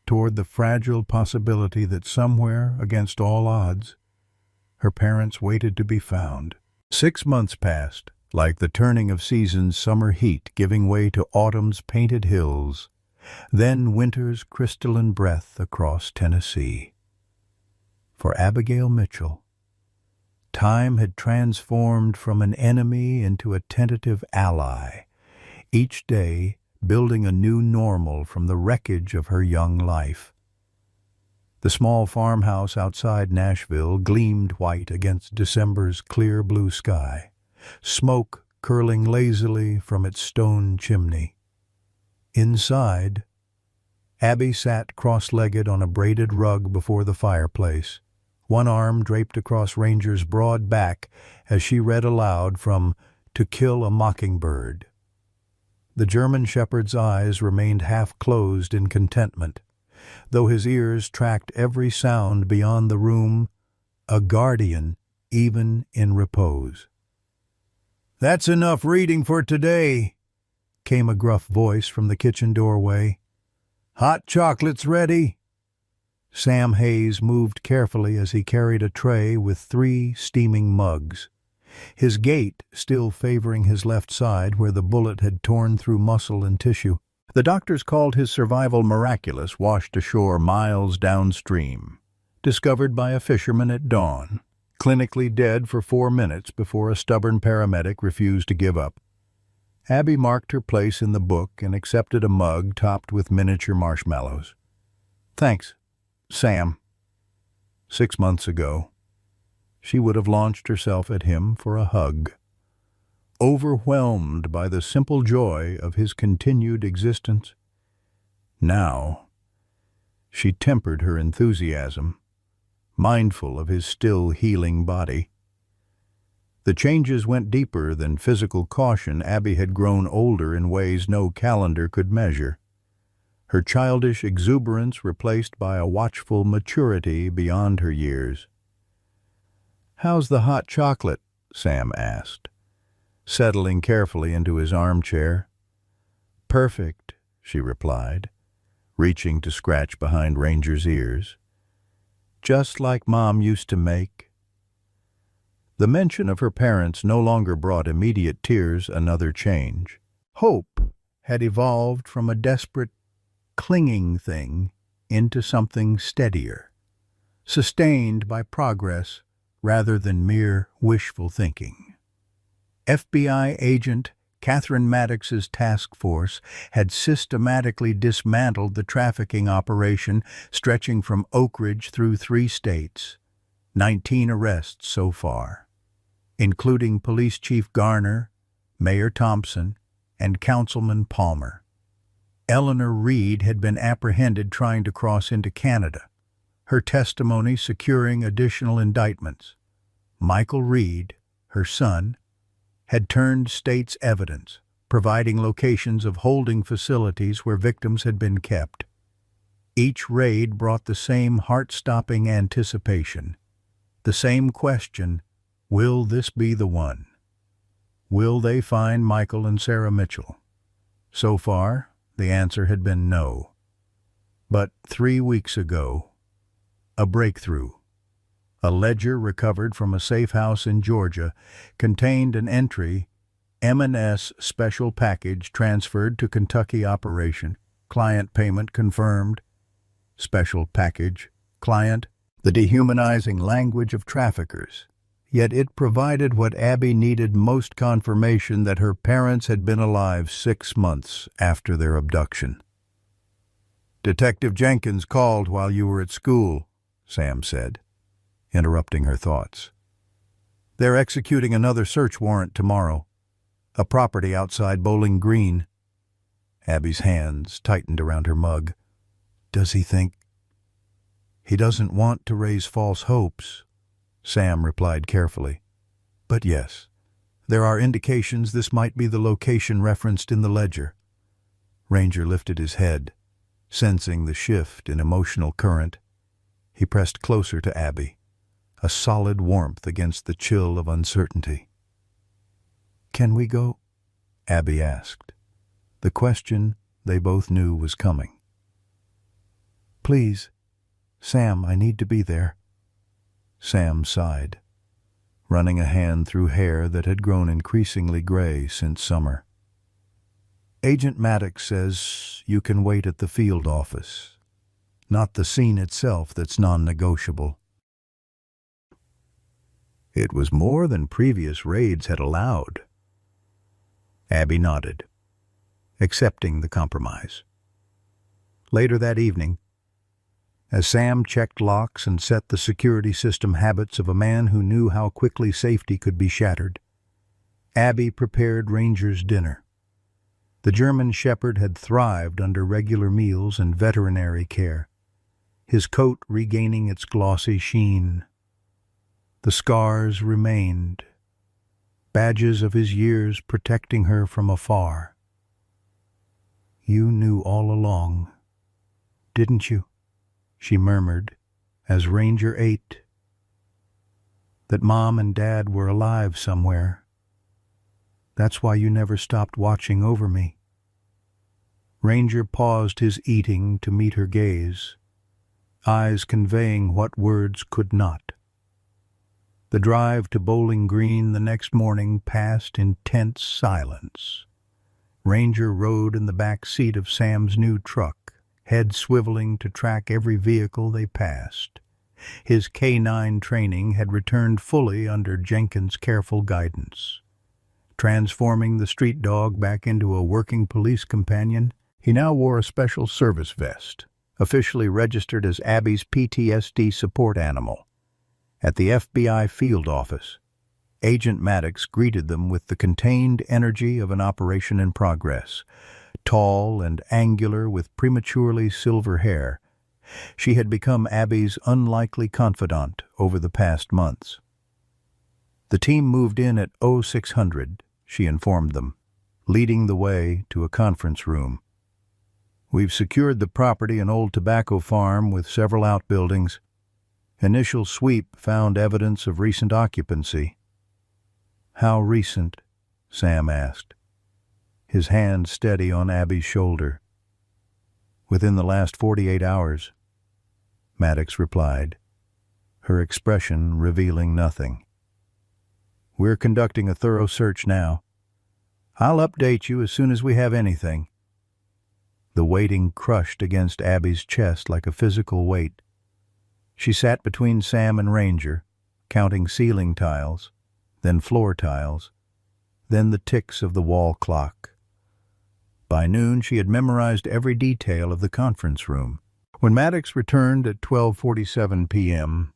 toward the fragile possibility that somewhere, against all odds, her parents waited to be found. 6 months passed, like the turning of season's summer heat giving way to autumn's painted hills, then winter's crystalline breath across Tennessee. For Abigail Mitchell, time had transformed from an enemy into a tentative ally, each day building a new normal from the wreckage of her young life. The small farmhouse outside Nashville gleamed white against December's clear blue sky, smoke curling lazily from its stone chimney. Inside, Abby sat cross-legged on a braided rug before the fireplace, one arm draped across Ranger's broad back as she read aloud from To Kill a Mockingbird. The German shepherd's eyes remained half-closed in contentment, though his ears tracked every sound beyond the room, a guardian even in repose. "That's enough reading for today," came a gruff voice from the kitchen doorway. "Hot chocolate's ready." Sam Hayes moved carefully as he carried a tray with 3 steaming mugs, his gait still favoring his left side where the bullet had torn through muscle and tissue. The doctors called his survival miraculous, washed ashore miles downstream, discovered by a fisherman at dawn, clinically dead for 4 minutes before a stubborn paramedic refused to give up. Abby marked her place in the book and accepted a mug topped with miniature marshmallows. "Thanks, Sam." 6 months ago, she would have launched herself at him for a hug, overwhelmed by the simple joy of his continued existence. Now, she tempered her enthusiasm, mindful of his still healing body. The changes went deeper than physical caution. Abby had grown older in ways no calendar could measure, her childish exuberance replaced by a watchful maturity beyond her years. "How's the hot chocolate?" Sam asked, settling carefully into his armchair. "Perfect," she replied, reaching to scratch behind Ranger's ears. "Just like Mom used to make." The mention of her parents no longer brought immediate tears. Another change. Hope had evolved from a desperate, clinging thing into something steadier, sustained by progress rather than mere wishful thinking. FBI agent Catherine Maddox's task force had systematically dismantled the trafficking operation stretching from Oak Ridge through 3 states, 19 arrests so far, including Police Chief Garner, Mayor Thompson, and Councilman Palmer. Eleanor Reed had been apprehended trying to cross into Canada, her testimony securing additional indictments. Michael Reed, her son, had turned state's evidence, providing locations of holding facilities where victims had been kept. Each raid brought the same heart-stopping anticipation, the same question, will this be the one? Will they find Michael and Sarah Mitchell? So far, the answer had been no. But 3 weeks ago, a breakthrough. A ledger recovered from a safe house in Georgia contained an entry, M&S special package transferred to Kentucky operation, client payment confirmed, special package, client, the dehumanizing language of traffickers. Yet it provided what Abby needed most: confirmation that her parents had been alive 6 months after their abduction. "Detective Jenkins called while you were at school," Sam said, interrupting her thoughts. "They're executing another search warrant tomorrow. A property outside Bowling Green." Abby's hands tightened around her mug. "Does he think—" "He doesn't want to raise false hopes," Sam replied carefully. "But yes, there are indications this might be the location referenced in the ledger." Ranger lifted his head, sensing the shift in emotional current. He pressed closer to Abby, a solid warmth against the chill of uncertainty. "Can we go?" Abby asked. The question they both knew was coming. "Please, Sam, I need to be there." Sam sighed, running a hand through hair that had grown increasingly gray since summer. "Agent Maddox says you can wait at the field office. Not the scene itself that's non-negotiable." It was more than previous raids had allowed. Abby nodded, accepting the compromise. Later that evening, as Sam checked locks and set the security system habits of a man who knew how quickly safety could be shattered, Abby prepared Ranger's dinner. The German Shepherd had thrived under regular meals and veterinary care, his coat regaining its glossy sheen. The scars remained, badges of his years protecting her from afar. "You knew all along, didn't you?" she murmured as Ranger ate. "That Mom and Dad were alive somewhere. That's why you never stopped watching over me." Ranger paused his eating to meet her gaze, eyes conveying what words could not. The drive to Bowling Green the next morning passed in tense silence. Ranger rode in the back seat of Sam's new truck, head swiveling to track every vehicle they passed. His K-9 training had returned fully under Jenkins' careful guidance. Transforming the street dog back into a working police companion, he now wore a special service vest, officially registered as Abby's PTSD support animal. At the FBI field office, Agent Maddox greeted them with the contained energy of an operation in progress. Tall and angular with prematurely silver hair, she had become Abby's unlikely confidant over the past months. The team moved in at 0600, she informed them, leading the way to a conference room. "We've secured the property, an old tobacco farm with several outbuildings. Initial sweep found evidence of recent occupancy." "How recent?" Sam asked, his hand steady on Abby's shoulder. "Within the last 48 hours, Maddox replied, her expression revealing nothing. "We're conducting a thorough search now. I'll update you as soon as we have anything." The waiting crushed against Abby's chest like a physical weight. She sat between Sam and Ranger, counting ceiling tiles, then floor tiles, then the ticks of the wall clock. By noon, she had memorized every detail of the conference room. When Maddox returned at 12:47 p.m.,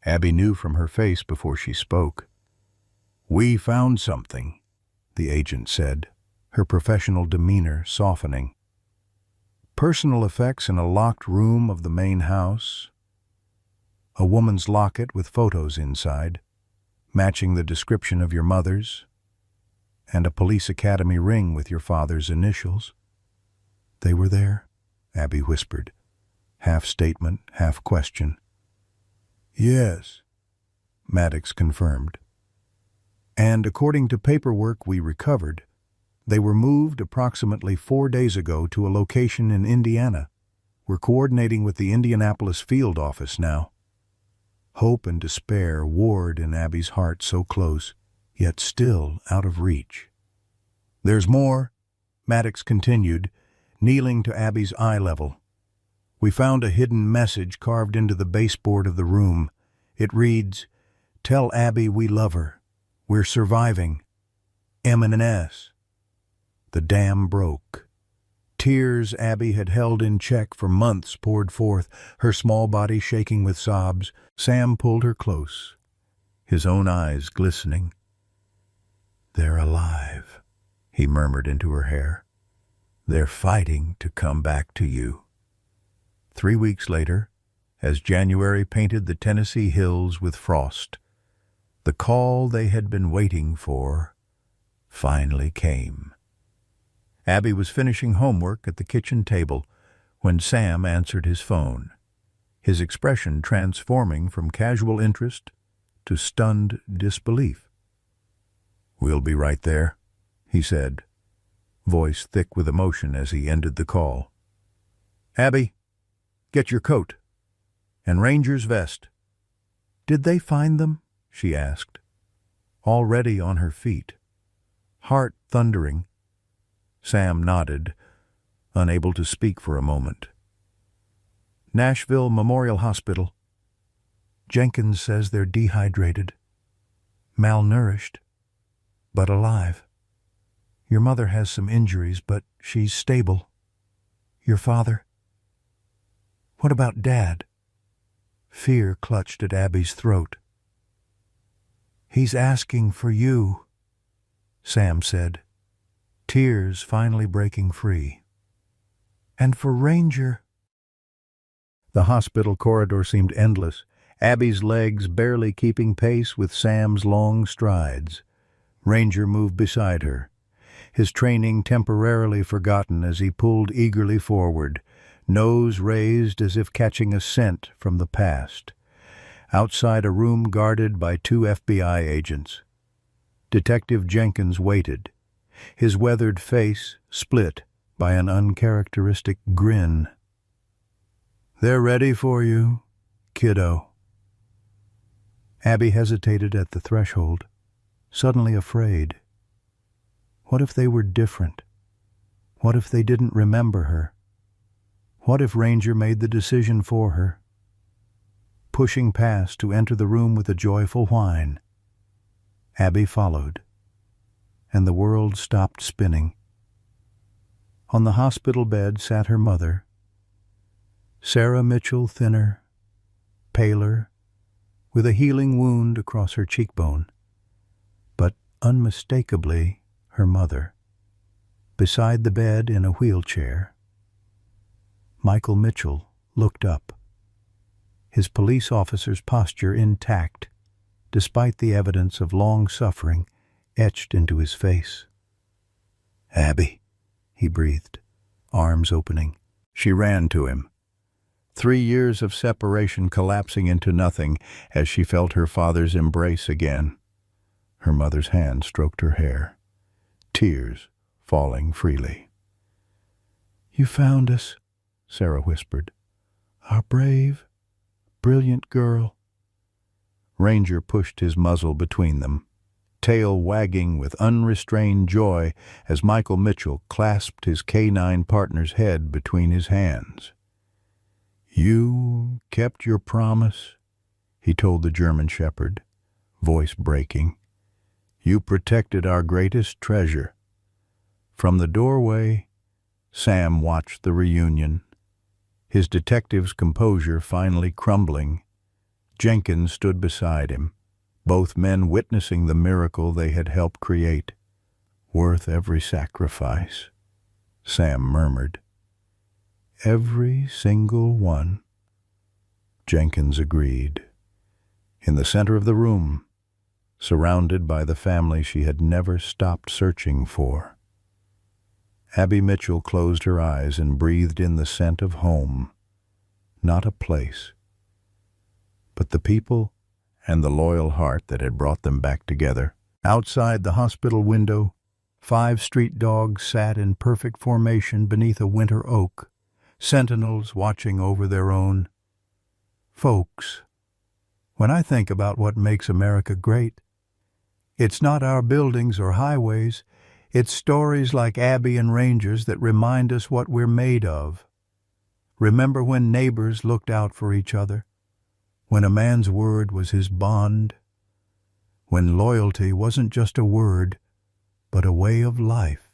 Abby knew from her face before she spoke. "We found something," the agent said, her professional demeanor softening. Personal effects in a locked room of the main house. A woman's locket with photos inside, matching the description of your mother's, and a police academy ring with your father's initials. They were there, Abby whispered, half statement, half question. Yes, Maddox confirmed. And according to paperwork we recovered, they were moved approximately 4 days ago to a location in Indiana. We're coordinating with the Indianapolis field office now. Hope and despair warred in Abby's heart, so close, yet still out of reach. There's more, Maddox continued, kneeling to Abby's eye level. We found a hidden message carved into the baseboard of the room. It reads, "Tell Abby we love her. We're surviving. M&S." The dam broke. Tears Abby had held in check for months poured forth, her small body shaking with sobs. Sam pulled her close, his own eyes glistening. "They're alive," he murmured into her hair. "They're fighting to come back to you." 3 weeks later, as January painted the Tennessee hills with frost, the call they had been waiting for finally came. Abby was finishing homework at the kitchen table when Sam answered his phone, his expression transforming from casual interest to stunned disbelief. "We'll be right there," he said, voice thick with emotion as he ended the call. "Abby, get your coat. And Ranger's vest." "Did they find them?" she asked, already on her feet, heart thundering. Sam nodded, unable to speak for a moment. "Nashville Memorial Hospital. Jenkins says they're dehydrated, malnourished, but alive. Your mother has some injuries, but she's stable. Your father? What about Dad?" Fear clutched at Abby's throat. "He's asking for you," Sam said, tears finally breaking free. "And for Ranger." The hospital corridor seemed endless, Abby's legs barely keeping pace with Sam's long strides. Ranger moved beside her, his training temporarily forgotten as he pulled eagerly forward, nose raised as if catching a scent from the past. Outside a room guarded by 2 FBI agents. Detective Jenkins waited, his weathered face split by an uncharacteristic grin. "They're ready for you, kiddo." Abby hesitated at the threshold, suddenly afraid. What if they were different? What if they didn't remember her? What if Ranger made the decision for her? Pushing past to enter the room with a joyful whine, Abby followed, and the world stopped spinning. On the hospital bed sat her mother, Sarah Mitchell, thinner, paler, with a healing wound across her cheekbone, but unmistakably her mother. Beside the bed in a wheelchair, Michael Mitchell looked up, his police officer's posture intact, despite the evidence of long suffering etched into his face. "Abby," he breathed, arms opening. She ran to him, 3 years of separation collapsing into nothing as she felt her father's embrace again. Her mother's hand stroked her hair, tears falling freely. "You found us," Sarah whispered. "Our brave, brilliant girl." Ranger pushed his muzzle between them, tail wagging with unrestrained joy as Michael Mitchell clasped his canine partner's head between his hands. "You kept your promise," he told the German shepherd, voice breaking. "You protected our greatest treasure." From the doorway, Sam watched the reunion, his detective's composure finally crumbling. Jenkins stood beside him, both men witnessing the miracle they had helped create. "Worth every sacrifice," Sam murmured. Every single one, Jenkins agreed. In the center of the room, surrounded by the family she had never stopped searching for, Abby Mitchell closed her eyes and breathed in the scent of home, not a place, but the people and the loyal heart that had brought them back together. Outside the hospital window, 5 street dogs sat in perfect formation beneath a winter oak, sentinels watching over their own. Folks, when I think about what makes America great, it's not our buildings or highways, it's stories like Abby and Rangers that remind us what we're made of. Remember when neighbors looked out for each other? When a man's word was his bond? When loyalty wasn't just a word, but a way of life?